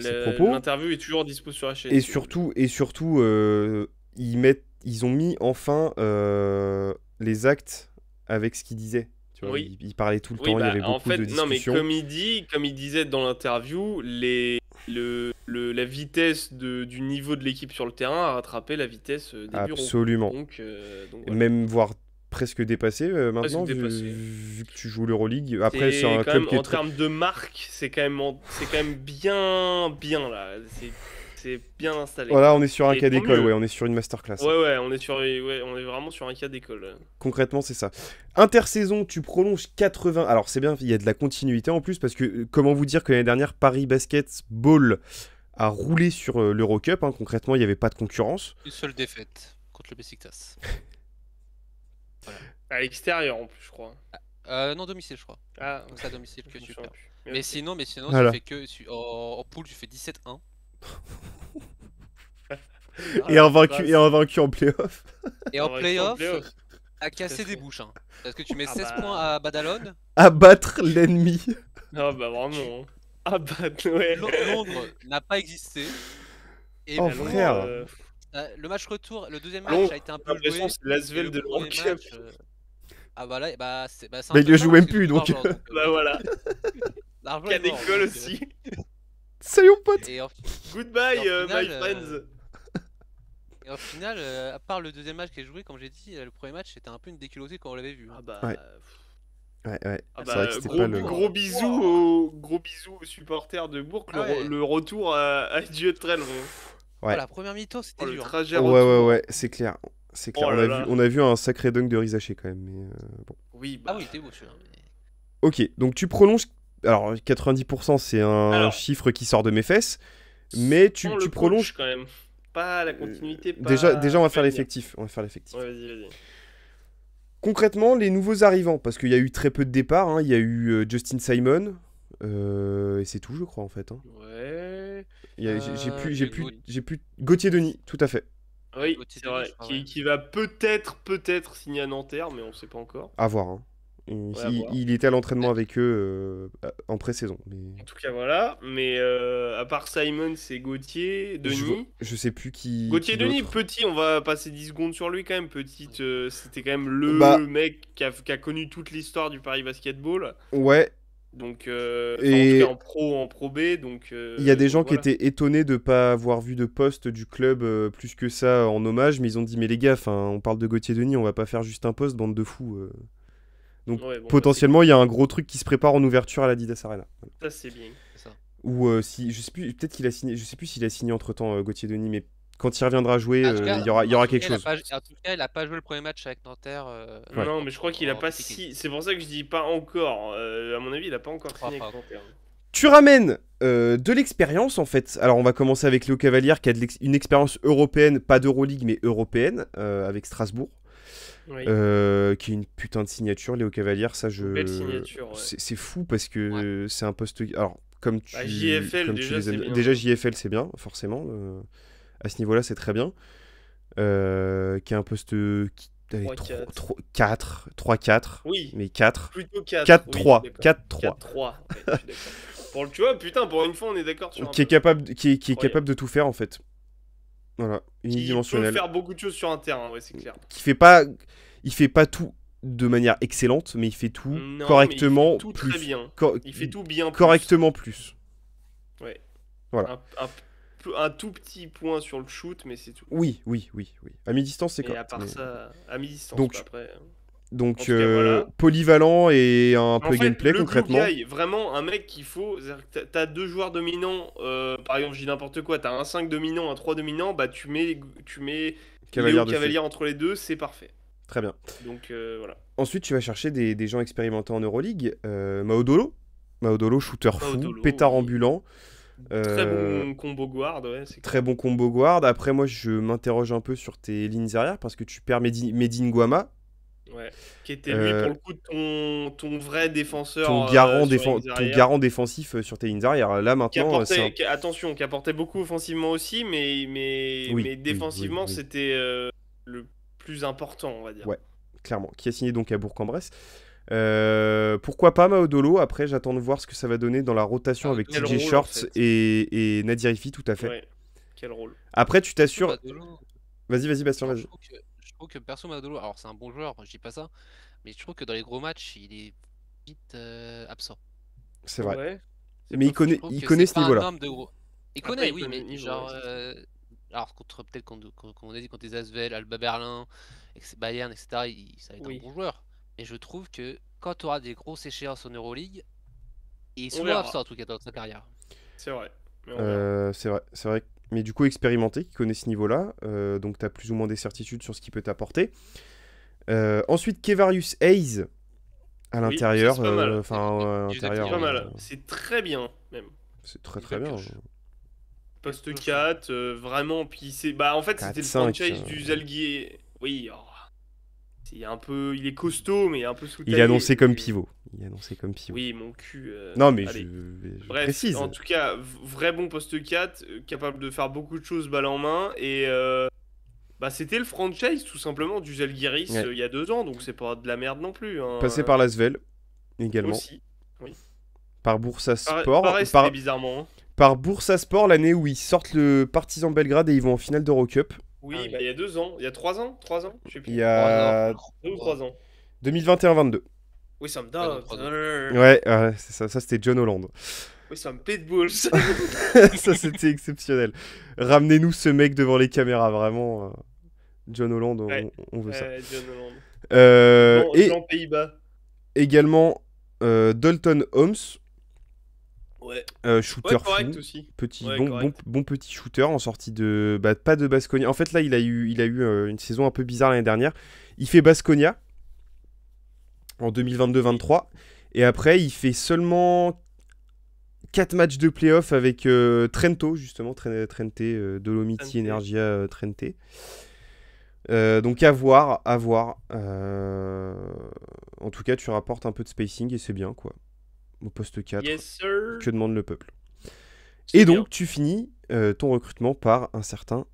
ses propos. L'interview est toujours dispo sur la chaîne. Et si vous voulez. surtout, ils ont mis enfin les actes avec ce qu'ils disaient. Tu vois, Oui. ils parlaient tout le Oui, temps, il y bah, avait en beaucoup fait, de non, mais discussions. comme il disait dans l'interview, la vitesse du niveau de l'équipe sur le terrain a rattrapé la vitesse des bureaux. Absolument. Donc voilà. Même voire presque dépassé maintenant, dépassé. vu que tu joues l'Euroleague. Après, c'est un quand club même, qui est en très... termes de marque, c'est quand même bien là. C'est bien installé. Voilà, on est sur un Et cas tant d'école, mieux. ouais, on est sur une masterclass. Ouais, on est vraiment sur un cas d'école. Concrètement, c'est ça. Intersaison, tu prolonges 80. Alors, c'est bien, il y a de la continuité en plus, parce que comment vous dire que l'année dernière, Paris Basketball a roulé sur l'Eurocup. Hein. Concrètement, il n'y avait pas de concurrence. Une seule défaite contre le Besiktas. À l'extérieur en plus, je crois. Non, domicile, je crois. Ah, Donc c'est à domicile que je me tu souviens perds. plus. Mais sinon, Voilà. tu fais que en poule, tu fais 17-1. Et un vaincu, bah, et un vaincu en playoff. Et en Ouais, playoff, playoff. à casser Tout à des fait. bouches. Hein. Parce que tu mets Ah 16 bah. points à Badalone. Abattre l'ennemi. Ah bah vraiment. Hein. Ah bah ouais. Londres n'a pas existé. Et Oh, Londres, frère. le match retour, le deuxième Londres, match a été un j'ai peu l'impression joué. que c'est l'Asvel et de le premier l'Eurocup. match, ah bah là, c'est un Bah, il peu le ça, joue parce même que plus, tout donc. l'argent, Bah voilà. l'argent Cas est mort, d'école donc, aussi. Salut mon pote. Et en, Goodbye, Et en my finale, friends. et au final, à part le deuxième match qui est joué, comme j'ai dit, le premier match c'était un peu une déculottée quand on l'avait vu. Ah bah. Ouais. Ouais. Ah C'est vrai bah, que c'était pas le... gros bisous aux supporters de Bourg. Ah ouais. Le retour à Dieu de Trèves. Oh, Ouais. la première mi-temps c'était Le dur. trajet Ouais, retour. ouais, c'est clair. C'est clair. Oh on, là a là. vu, on a vu un sacré dunk de Rizaché quand même. Mais, bon. Oui, bah. Ah oui, c'était beau celui-là. mais- Ok, donc tu prolonges Alors, 90%, c'est un Alors. chiffre qui sort de mes fesses, mais tu Sans le coach, prolonges. quand même. Pas la continuité, pas... Déjà, on va faire pas bien. l'effectif. On va faire l'effectif. Ouais, vas-y. Concrètement, les nouveaux arrivants, parce qu'il y a eu très peu de départs, hein. Il y a eu Justin Simon, et c'est tout, je crois, en fait, hein. Ouais. J'ai plus... Gauthier Denis, tout à fait. Oui, Gauthier c'est Denis, vrai. je crois, ouais. Qui va peut-être signer à Nanterre, mais on sait pas encore. À voir, hein. À voir. Il était à l'entraînement avec eux en pré-saison. Mais... En tout cas, voilà. Mais à part Simon, c'est Gauthier, Denis. Je sais plus qui. Gauthier qui Denis, d'autre. petit, on va passer 10 secondes sur lui quand même. Petite, c'était quand même le Bah. mec qui a connu toute l'histoire du Paris Basketball. Ouais, Donc, Et- en tout cas en pro B. Donc, il y a des gens voilà. qui étaient étonnés de pas avoir vu de poste du club plus que ça en hommage, mais ils ont dit mais les gars, on parle de Gauthier Denis, on va pas faire juste un poste, bande de fous. Donc Ouais, bon, potentiellement il y a un gros truc qui se prépare en ouverture à l'Adidas Arena. ça c'est bien. C'est ça. Ou si je sais plus, peut-être qu'il a signé, je sais plus s'il a signé entre temps Gauthier Denis, mais quand il reviendra jouer, En tout cas, il y aura quelque chose. En tout cas, il a pas joué le premier match avec Nanterre. Ouais. Non, mais je crois qu'il a en pas Petit si. C'est pour ça que je dis pas encore. À mon avis, il a pas encore crois signé pas. avec Nanterre. Tu ramènes de l'expérience en fait. Alors on va commencer avec Léo Cavalier qui a une expérience européenne, pas d'Euroleague mais européenne, avec Strasbourg. Oui. Qui est une putain de signature, Léo Cavalier, ça je... Belle signature, ouais. C'est fou parce que c'est un poste... Alors, comme tu... Bah, JFL, comme déjà, tu les c'est aimes... bien. Déjà, JFL, c'est bien, forcément. À ce niveau-là, c'est très bien. Qui est un poste... Allez, 3-4. 3-4. Oui. Mais 4. Plutôt 4. 4-3. 4-3. 4-3. Ouais, je suis d'accord. Tu vois, putain, pour une fois, on est d'accord sur un Qui est poste. capable, qui est Incroyable. capable de tout faire, en fait. Voilà, Qui peut unidimensionnel. faire beaucoup de choses sur un terrain, ouais, c'est clair. Il fait pas tout de manière excellente, mais il fait tout Non, correctement mais il fait tout plus. très bien. Il fait tout bien. Plus. Correctement plus. Ouais. Voilà. Un tout petit point sur le shoot, mais c'est tout. Oui. À mi-distance, c'est Et correct. à part ça, à mi-distance, Donc, quoi, après. Donc, En tout cas, voilà. polyvalent et un peu En fait, gameplay le concrètement. glue guy, vraiment un mec qu'il faut. T'as deux joueurs dominants, par exemple, je dis n'importe quoi, t'as un 5 dominant, un 3 dominant, bah tu mets Cavalier Léo Cavalier entre les deux, c'est parfait. Très bien. Donc voilà. Ensuite, tu vas chercher des gens expérimentés en Euroleague. Maodolo, shooter fou, Maodolo, pétard oui. ambulant. Très bon combo guard, ouais. Très bon combo guard. Après, moi, je m'interroge un peu sur tes lignes arrière parce que tu perds Medine Guama. Ouais. Qui était lui, pour le coup, ton vrai défenseur. Ton garant défensif sur tes lignes arrière. Là, maintenant, attention, qui apportait beaucoup offensivement aussi, mais défensivement, c'était le plus important, on va dire. Ouais, clairement. Qui a signé donc à Bourg-en-Bresse. Pourquoi pas Maodolo? Après, j'attends de voir ce que ça va donner dans la rotation avec TJ Shorts en fait. et Nadir Ifi, tout à fait. Ouais. Quel rôle. Après, tu t'assures. Vas-y, Bastien, vas-y. Je trouve que perso Maodolo, alors c'est un bon joueur, je dis pas ça, mais je trouve que dans les gros matchs, il est vite absent. C'est vrai. Ouais. Mais il connaît ce niveau-là. Il connaît, oui, mais genre. Alors, peut-être qu'on a dit contre les Asvel, Alba Berlin, Bayern, etc., ça va être un bon joueur. Mais je trouve que quand tu auras des grosses échéances en Euroleague, il est souvent absent en tout cas dans sa carrière. C'est vrai. C'est vrai. Mais du coup, expérimenté, qui connaît ce niveau-là. Donc, tu as plus ou moins des certitudes sur ce qu'il peut t'apporter. Ensuite, Kevarius Hayes à l'intérieur. C'est pas mal. C'est très bien, même. C'est très bien. Poste 4, vraiment. Puis en fait, c'était le franchise du Zalgiris. Oui, il est costaud, mais un peu sous-taillé. Il est annoncé comme pivot. Oui, mon cul. Non, mais je bref, précise. En tout cas, vrai bon poste 4, capable de faire beaucoup de choses balle en main. Et c'était le franchise, tout simplement, du Zalgiris il y a 2 ans. Donc, c'est pas de la merde non plus. Hein. Passé par l'Asvel, également. Aussi, oui. Par Bursaspor. Bizarrement. Hein. Par Bursaspor, l'année où ils sortent le Partizan Belgrade et ils vont en finale d'Eurocup. Oui, il y a 2 ans. Il y a 3 ans. 3 ans, je sais plus. Il y a 2 ou 3 ans. 2021-22. Oui, ça me donne. Ouais, c'est ça. Ça, c'était John Holland. Oui, ça me pitbull. Ça, c'était exceptionnel. Ramenez-nous ce mec devant les caméras, vraiment. John Holland, on veut ça. John Holland. Et Jean Pays-Bas. également Dalton Holmes. Ouais. Shooter correct fou. aussi. Bon petit shooter en sortie de... pas de Baskonia. En fait, là, il a eu une saison un peu bizarre l'année dernière. Il fait Baskonia en 2022-23. Et après, il fait seulement 4 matchs de playoff avec Trento, justement, Trente, Dolomiti Trente. Energia Trente. Donc à voir, à voir. En tout cas, tu rapportes un peu de spacing et c'est bien, quoi. Au poste 4, Yes, sir. que demande le peuple. C'est Et bien. donc, tu finis ton recrutement par un certain...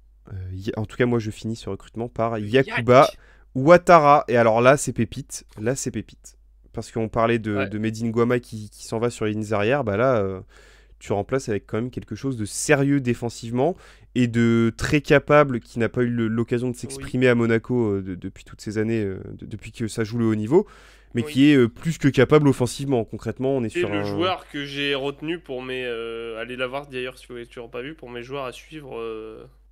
en tout cas, moi, je finis ce recrutement par Yakuba Ouattara. Et alors là, c'est pépite. Là, c'est pépite. Parce qu'on parlait Ouais. de Medine Guama qui s'en va sur les lignes arrières. Bah là, tu remplaces avec quand même quelque chose de sérieux défensivement et de très capable, qui n'a pas eu l'occasion de s'exprimer à Monaco depuis toutes ces années, depuis que ça joue le haut niveau, mais Oui. qui est plus que capable offensivement. Concrètement, on est C'est sur le un... joueur que j'ai retenu pour mes. Allez la voir d'ailleurs si vous l'avez toujours pas vu, pour mes joueurs à suivre.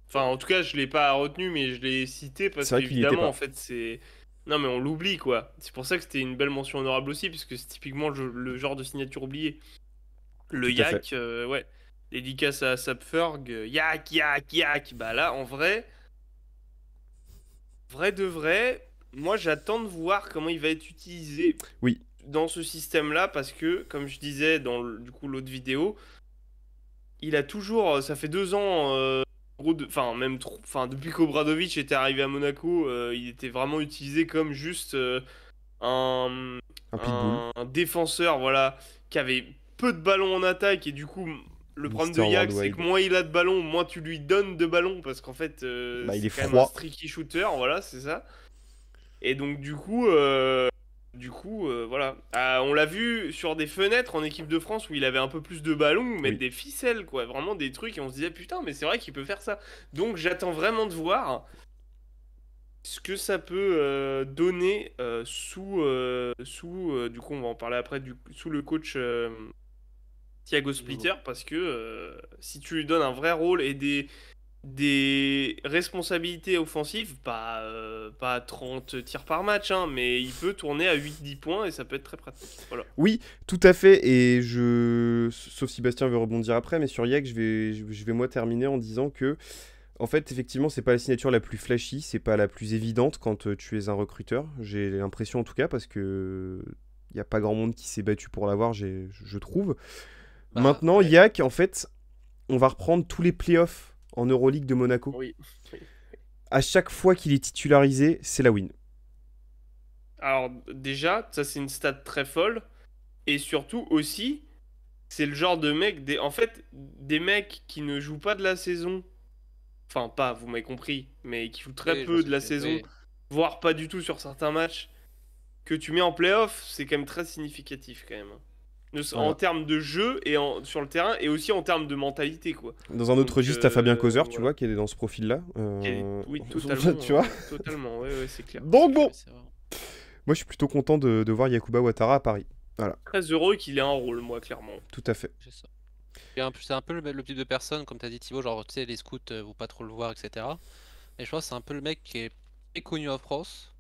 Enfin, en tout cas, je l'ai pas retenu, mais je l'ai cité parce C'est vrai qu'il y était qu'évidemment, pas. en fait, c'est. Non, mais on l'oublie quoi. C'est pour ça que c'était une belle mention honorable aussi, parce que c'est typiquement le genre de signature oubliée. Le Tout à fait. Yak, ouais. Dédicace à Sapferg, Yak, Yak, Yak. Bah là, en vrai, vrai de vrai, moi j'attends de voir comment il va être utilisé Oui. dans ce système-là, parce que, comme je disais dans du coup l'autre vidéo, il a toujours, ça fait 2 ans, enfin même enfin depuis qu'Obradovic était arrivé à Monaco, il était vraiment utilisé comme juste un, Un pitbull. un défenseur, voilà, qui avait peu de ballons en attaque, et du coup le problème de Mister Yak, c'est que Worldwide. moins il a de ballons, moins tu lui donnes de ballons, parce qu'en fait Bah, il c'est est quand même un froid. streaky shooter, voilà, c'est ça. Et donc du coup, voilà. Ah, on l'a vu sur des fenêtres en équipe de France où il avait un peu plus de ballons, mettre Oui. des ficelles, quoi. Vraiment des trucs, et on se disait, putain, mais c'est vrai qu'il peut faire ça. Donc j'attends vraiment de voir ce que ça peut donner du coup, on va en parler après, sous le coach Thiago Splitter, parce que si tu lui donnes un vrai rôle et des responsabilités offensives, pas 30 tirs par match, hein, mais il peut tourner à 8-10 points et ça peut être très pratique. Voilà. Oui, tout à fait. Et sauf si Bastien veut rebondir après, mais sur Yak, je vais moi terminer en disant que, en fait, effectivement, c'est pas la signature la plus flashy, c'est pas la plus évidente quand tu es un recruteur. J'ai l'impression en tout cas, parce que il y a pas grand monde qui s'est battu pour l'avoir, je trouve. Bah, Maintenant, ouais. Yak, en fait, on va reprendre tous les playoffs en Euroleague de Monaco. Oui. À chaque fois qu'il est titularisé, c'est la win. Alors déjà, ça c'est une stat très folle. Et surtout aussi, c'est le genre de mec, en fait, des mecs qui ne jouent pas de la saison, enfin pas, vous m'avez compris, mais qui jouent très oui, je vois peu ce de que la tu veux dire. saison, Oui. voire pas du tout sur certains matchs, que tu mets en playoff, c'est quand même très significatif quand même. En Voilà. termes de jeu et sur le terrain, et aussi en termes de mentalité, quoi. Dans un autre Donc registre, t'as Fabien Causeur, tu voilà. vois, qui est dans ce profil-là. Oui, totalement, Tu vois. totalement, ouais, c'est clair. Donc bon, Oui, c'est vrai. moi je suis plutôt content de voir Yakuba Ouattara à Paris. Voilà, Très heureux qu'il ait un rôle, moi, clairement. tout à fait. C'est ça. C'est un peu le type de personne, comme tu as dit Thibaut, genre tu sais, les scouts vont pas trop le voir, etc. Et je pense que c'est un peu le mec qui est très connu en France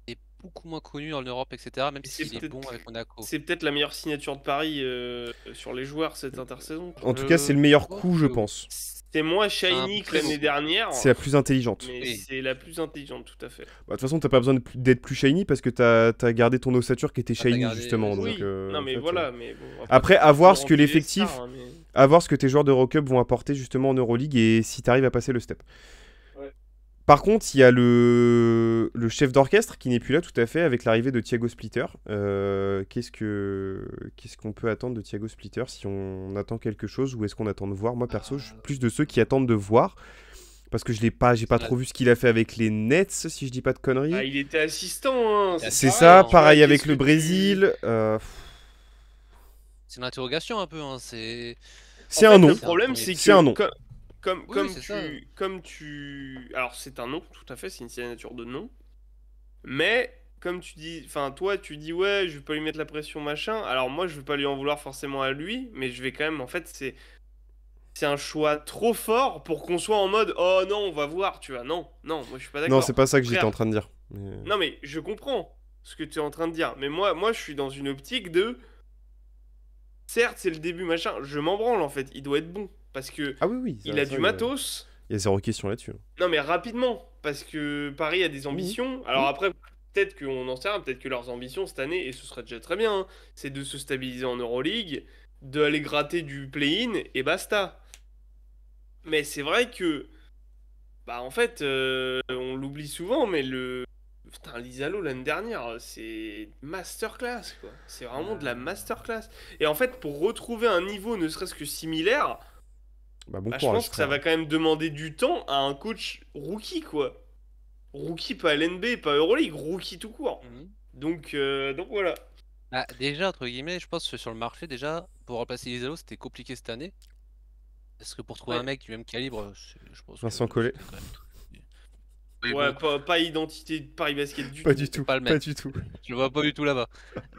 et beaucoup moins connu en Europe, etc. Même Et c'est s'il est peut-être bon avec Monaco. c'est peut-être la meilleure signature de Paris sur les joueurs cette intersaison. En tout cas, c'est le meilleur pense coup, je que oui. pense. C'est moins C'est un shiny que très beau l'année coup. dernière, C'est la plus intelligente. mais Oui. c'est la plus intelligente, tout à fait. Bah, de toute façon, t'as pas besoin d'être plus shiny parce que t'as gardé ton ossature qui était Ah, t'as shiny, gardé, justement. ouais, Donc, Oui, non en mais fait, voilà, mais bon. Après, faut à voir toujours ce que enfiler les l'effectif, stars, hein, mais- à voir ce que tes joueurs d'Eurocup vont apporter justement en Euroleague et si t'arrives à passer le step. Ouais. Par contre, il y a le chef d'orchestre qui n'est plus là tout à fait avec l'arrivée de Thiago Splitter. Qu'est-ce qu'on peut attendre de Thiago Splitter, si on attend quelque chose ou est-ce qu'on attend de voir? Moi perso, je suis plus de ceux qui attendent de voir parce que j'ai pas trop vu ce qu'il a fait avec les Nets, si je dis pas de conneries. Ah, il était assistant, hein, C'est pareil, ça, hein. pareil Qu'est-ce avec que le tu- Brésil. C'est une interrogation un peu. Hein. C'est C'est En un fait, nom. le problème, c'est C'est un nom. que comme, Oui, c'est ça. comme tu... Alors, c'est un nom, tout à fait, c'est une signature de nom. Mais, comme tu dis... Enfin, toi, tu dis, ouais, je vais pas lui mettre la pression, machin. Alors, moi, je vais pas lui en vouloir forcément à lui, mais je vais quand même... En fait, c'est un choix trop fort pour qu'on soit en mode, oh non, on va voir, tu vois. Non, non, moi, je suis pas d'accord. Non, c'est pas ça que Frère, j'étais en train de dire. Mais- Non, mais je comprends ce que tu es en train de dire. Mais moi, je suis dans une optique de... Certes, c'est le début, machin. Je m'en branle, en fait. Il doit être bon. Parce que Ah oui, oui. il a du matos. Il y a zéro question là-dessus. Non, mais rapidement. Parce que Paris a des ambitions. Alors Oui. après, peut-être qu'on en sait rien. Peut-être que leurs ambitions cette année, et ce serait déjà très bien, hein, c'est de se stabiliser en Euroleague, d'aller gratter du play-in et basta. Mais c'est vrai que, bah en fait, on l'oublie souvent, mais putain, l'Isalo l'année dernière, c'est masterclass, quoi. C'est vraiment de la masterclass. Et en fait, pour retrouver un niveau ne serait-ce que similaire, Bah, bon bah, je courage, pense que ça frère. va quand même demander du temps à un coach rookie, quoi. Rookie, pas LNB, pas Euroleague, rookie tout court. Mhm. Donc voilà. Ah, déjà, entre guillemets, je pense que sur le marché, déjà, pour remplacer Isalo, c'était compliqué cette année. Parce que pour trouver Ouais. un mec du même calibre, je pense que Vincent Collet. c'était quand même très- Oui, Ouais, bon, pas identité de Paris Basket du Pas tout. du tout, pas le pas même. du tout. Je le vois pas du tout là-bas.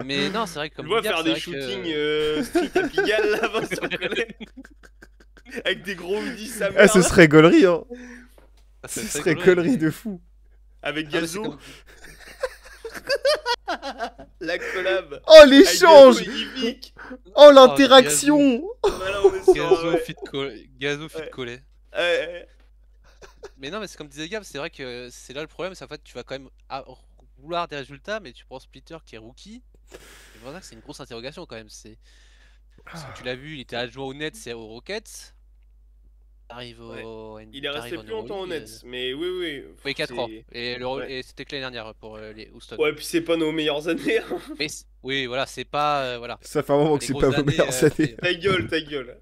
Mais non, c'est vrai que Tu le comme vois dit Gab, faire c'est des vrai shootings que... street à Pigalle là, Vincent Collet. Avec des gros hoodies sa Ah, mère. ce là. serait gaulerie, hein. Ah, Ce c'est serait rigolo, gaulerie mais- de fou. Avec Ah, mais c'est Gazo, comme- la collab. Oh, Avec l'échange. Gazo et Yvick. Oh, l'interaction. Voilà, on est sur. Gazo ouais. fit Collet. Gazo fit Ouais. Collet. Ouais. Mais non, mais c'est comme disait Gab, c'est vrai que c'est là le problème, c'est en fait tu vas quand même vouloir des résultats, mais tu prends Splitter qui est rookie. C'est pour ça que c'est une grosse interrogation quand même. Parce que tu l'as vu, il était adjoint aux Nets et aux Rockets. T'arrives au Il est resté t'arrives en plus longtemps au Euroleague, Nets, mais oui. Oui, 4 ans. c'est- Et, Ouais. et c'était que l'année dernière pour les Houston. Ouais, puis c'est pas nos meilleures années. Hein. Mais oui, voilà, c'est pas. Voilà. Ça fait un moment que Les c'est grosses pas vos années, meilleures années. Ta gueule.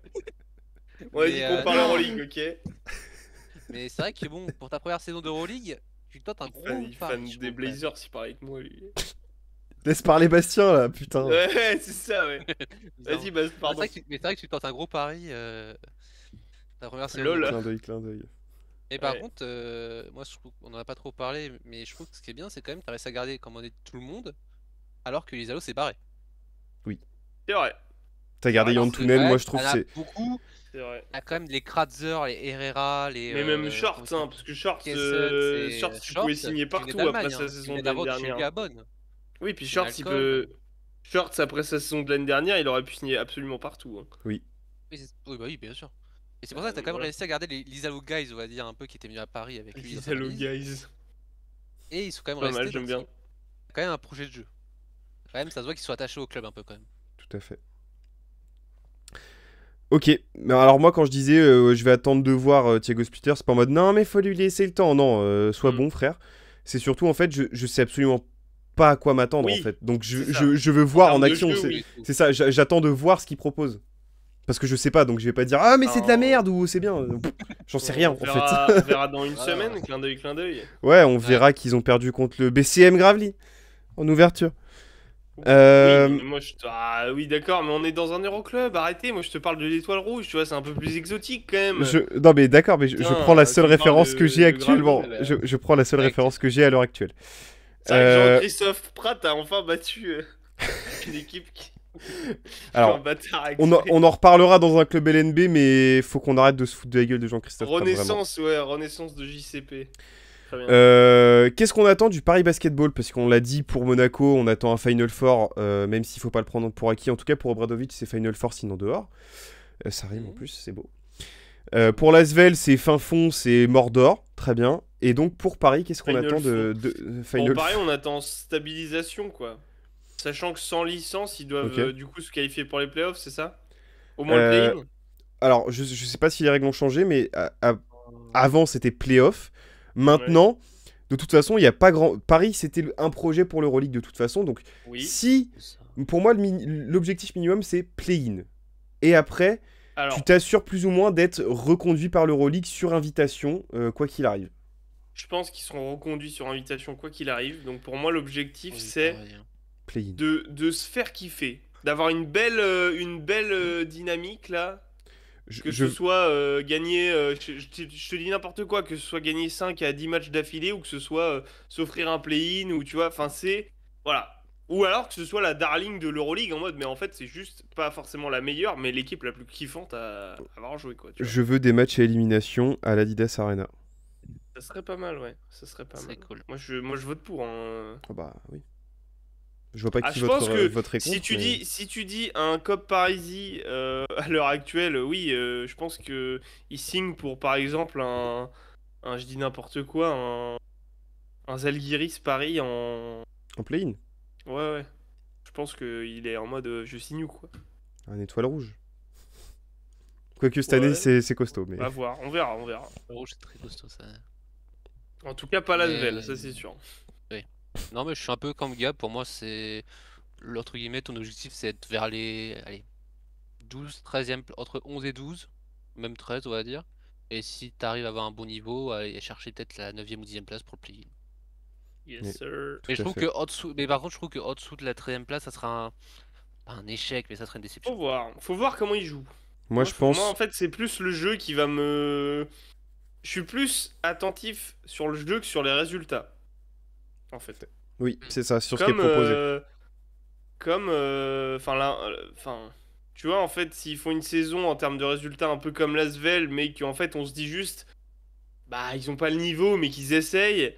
On a dit Mais, qu'on parlait non, Euroleague, ok? Mais c'est vrai que bon, pour ta première saison d'Euroleague, tu tentes un gros Il pari, fan je des trouve, quand même. Blazers, il parlait avec moi, lui. Laisse parler Bastien, là, putain. Ouais, c'est ça, ouais. Bizarre. Vas-y, bah, Mais pardon. c'est vrai que tu tentes un gros pari ta première saison Lol. d'Euroleague. Clin d'œil. Et par Ouais. contre, moi je trouve qu'on en a pas trop parlé, mais je trouve que ce qui est bien, c'est quand même que tu réussi à garder comme on est tout le monde, alors que Lisalo s'est barré. C'est vrai, T'as gardé Ouais, non, Yantunen, moi je trouve t'en as c'est. beaucoup. c'est vrai. Il y a quand même les Kratzer, les Herrera, les. Mais même comment Shorts, il s'appelle hein, parce que Shorts, Kessel, c'est Shorts, tu Short, pouvais signer qui venait partout d'Allemagne, après sa hein, saison qui de venait l'année d'abord de chez dernière. Gabon. Oui, puis Chez Shorts, il Malcolm. peut. Shorts, après sa saison de l'année dernière, il aurait pu signer absolument partout. Hein. Oui, oui, bah oui, bien sûr. Et c'est pour ça que t'as quand même Voilà. réussi à garder les Lisalo guys, on va dire, un peu, qui étaient venus à Paris avec lui. dans sa Hello, valise. guys. Et ils sont quand même Pas restés. mal, j'aime donc bien. ils ont quand même un projet de jeu. Quand même, ça se voit qu'ils sont attachés au club un peu quand même. Tout à fait. Ok, mais alors moi quand je disais je vais attendre de voir Thiago Splitter, c'est pas en mode non mais faut lui laisser le temps, non, sois Mm. bon frère. C'est surtout en fait je sais absolument pas à quoi m'attendre Oui, en fait. Donc c'est ça. je veux voir en termes de action, jeu, c'est oui. c'est ça, j'attends de voir ce qu'il propose. Parce que je sais pas, donc je vais pas dire ah mais c'est de la merde ou c'est bien. J'en sais rien en fait. On verra dans une Voilà. semaine, clin d'œil. Ouais, on verra qu'ils ont perdu contre le BCM Gravely en ouverture. Euh, Oui, mais moi ah oui, d'accord, mais on est dans un Euroclub, arrêtez, moi je te parle de l'Étoile Rouge, tu vois, c'est un peu plus exotique quand même. Non mais d'accord, mais je Putain, prends la tu seule me parles référence que de j'ai actuellement. Gravel, là. Je prends la seule Ouais, référence que j'ai à l'heure actuelle. C'est vrai que Euh, Jean-Christophe Pratt a enfin battu une équipe qui Alors, un bâtard avec on en reparlera dans un club LNB, mais faut qu'on arrête de se foutre de la gueule de Jean-Christophe. Pratt, vraiment. Renaissance, ouais, renaissance de JCP. Très bien. Qu'est-ce qu'on attend du Paris Basketball? Parce qu'on l'a dit pour Monaco, on attend un Final Four, même s'il faut pas le prendre pour acquis. En tout cas, pour Obradovic, c'est Final Four, sinon dehors. Ça rime en plus, c'est beau. Pour l'Asvel, c'est fin fond, c'est Mordor, très bien. Et donc pour Paris, qu'est-ce qu'on Final attend de Pour Final Paris, on attend stabilisation, quoi. Sachant que sans licence, ils doivent Ok. du coup se qualifier pour les playoffs, c'est ça? Au moins Euh, le play-in? Alors, je sais pas si les règles ont changé, mais avant, c'était playoff. Maintenant, de toute façon, il n'y a pas grand... Paris, c'était un projet pour l'Euroleague de toute façon. Donc, Oui. si... Pour moi, l'objectif minimum, c'est play-in. Et après, Alors, tu t'assures plus ou moins d'être reconduit par l'Euroleague sur invitation, quoi qu'il arrive. je pense qu'ils seront reconduits sur invitation quoi qu'il arrive. Donc pour moi, l'objectif, Oui, c'est pareil, hein. Play-in. de se faire kiffer. D'avoir une belle dynamique, là. Que ce soit gagner, je te dis n'importe quoi, que ce soit gagner 5 à 10 matchs d'affilée ou que ce soit s'offrir un play-in ou tu vois, enfin c'est. Voilà. Ou alors que ce soit la darling de l'Euroleague en mode, mais en fait c'est juste pas forcément la meilleure, mais l'équipe la plus kiffante à avoir joué quoi. Tu vois. Je veux des matchs à élimination à l'Adidas Arena. Ça serait pas mal, ouais. Ça serait pas C'est mal. cool. Moi je vote pour. Hein. Ah bah oui. Je vois pas Ah, qui je pense que voterait si contre, tu mais- dis si tu dis un Cop Parisi à l'heure actuelle, oui, je pense que il signe pour par exemple je dis n'importe quoi, un Zalgiris Paris en En play-in. ouais. Je pense que il est en mode je signe ou quoi. Un étoile rouge. Quoique cette année, c'est costaud. Mais... On va voir, on verra. Le rouge, c'est très costaud, ça. En tout cas, pas l'Asvel, Mais- ça c'est sûr. Non, mais je suis un peu comme Gab. Pour moi, c'est. Entre guillemets, ton objectif, c'est être vers les. Allez, 12, 13e, entre 11 et 12, même 13, on va dire. Et si tu arrives à avoir un bon niveau, aller chercher peut-être la 9e ou 10e place pour le play-in. Yes, Mais- sir. Mais je à trouve fait. que en dessous, mais par contre, je trouve que en dessous de la 13e place, ça sera pas un échec, mais ça serait une déception. Faut voir comment il joue. Moi, je pense... Moi, en fait, c'est plus le jeu qui va me. Je suis plus attentif sur le jeu que sur les résultats. En fait. Oui, c'est ça, sur ce qui est Comme. proposé. Enfin, là. Enfin. Tu vois, en fait, s'ils font une saison en termes de résultats un peu comme l'Asvel, mais qu'en fait, on se dit juste. Bah, ils ont pas le niveau, mais qu'ils essayent.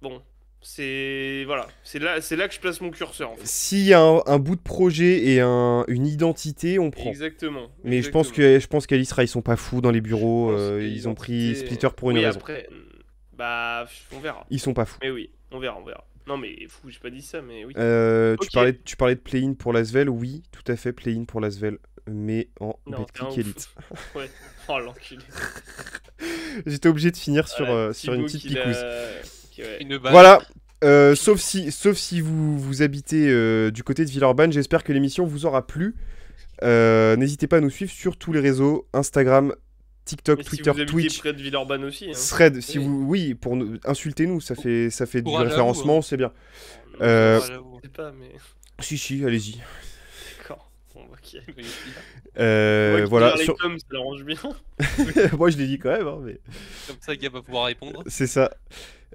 Bon. C'est. Voilà. C'est là que je place mon curseur, en fait. S'il y a un bout de projet et une identité, on prend. Exactement. Mais exactement. je pense qu'Alisra, ils sont pas fous dans les bureaux. Je pense que Ils ont pris l'identité- Splitter pour une Oui, raison. après, bah, on verra. Ils sont pas fous. Mais oui, on verra. Non, mais fou, j'ai pas dit ça, mais oui. Tu Ok. parlais de play-in pour l'Asvel. Oui, tout à fait, play-in pour l'Asvel. Mais en Non, Betclic t'es un Elite. Ouais. Oh l'enculé. J'étais obligé de finir sur une Thibaut petite qui l'a- picouse. ouais. Une balle. Voilà. Sauf si vous habitez du côté de Villeurbanne, j'espère que l'émission vous aura plu. N'hésitez pas à nous suivre sur tous les réseaux, Instagram, TikTok, Mais si Twitter, vous habitez Twitch, près de Villeurbanne aussi. Hein. Thread. Si Oui. oui, pour nous, insultez-nous, ça fait du Courage à vous, référencement, c'est bien. Non, J'avoue. je sais pas, mais. Si, allez-y. D'accord. Bon, ok. Moi qui Voilà. gère les coms, ça l'arrange bien. Moi, je l'ai dit quand même, hein, mais Comme ça, Gab va pouvoir répondre. c'est ça.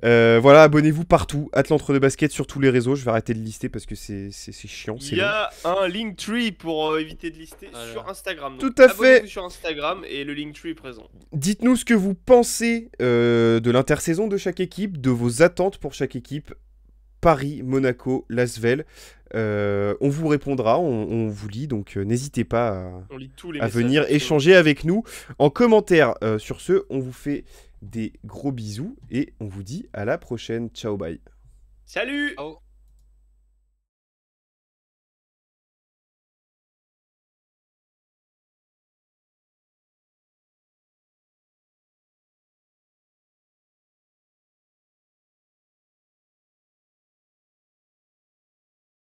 Voilà, abonnez-vous partout. Atlantre de basket sur tous les réseaux. Je vais arrêter de lister parce que c'est chiant. C'est Il y long. a un Linktree pour éviter de lister Voilà. sur Instagram. Tout à fait. Abonnez-vous sur Instagram et le Linktree est présent. Dites-nous ce que vous pensez de l'intersaison de chaque équipe, de vos attentes pour chaque équipe. Paris, Monaco, Lasvel. On vous répondra, on vous lit, donc n'hésitez pas On lit tous les à messages. venir échanger avec nous en commentaire. Sur ce, on vous fait des gros bisous et on vous dit à la prochaine. Ciao, bye. Salut! Ciao.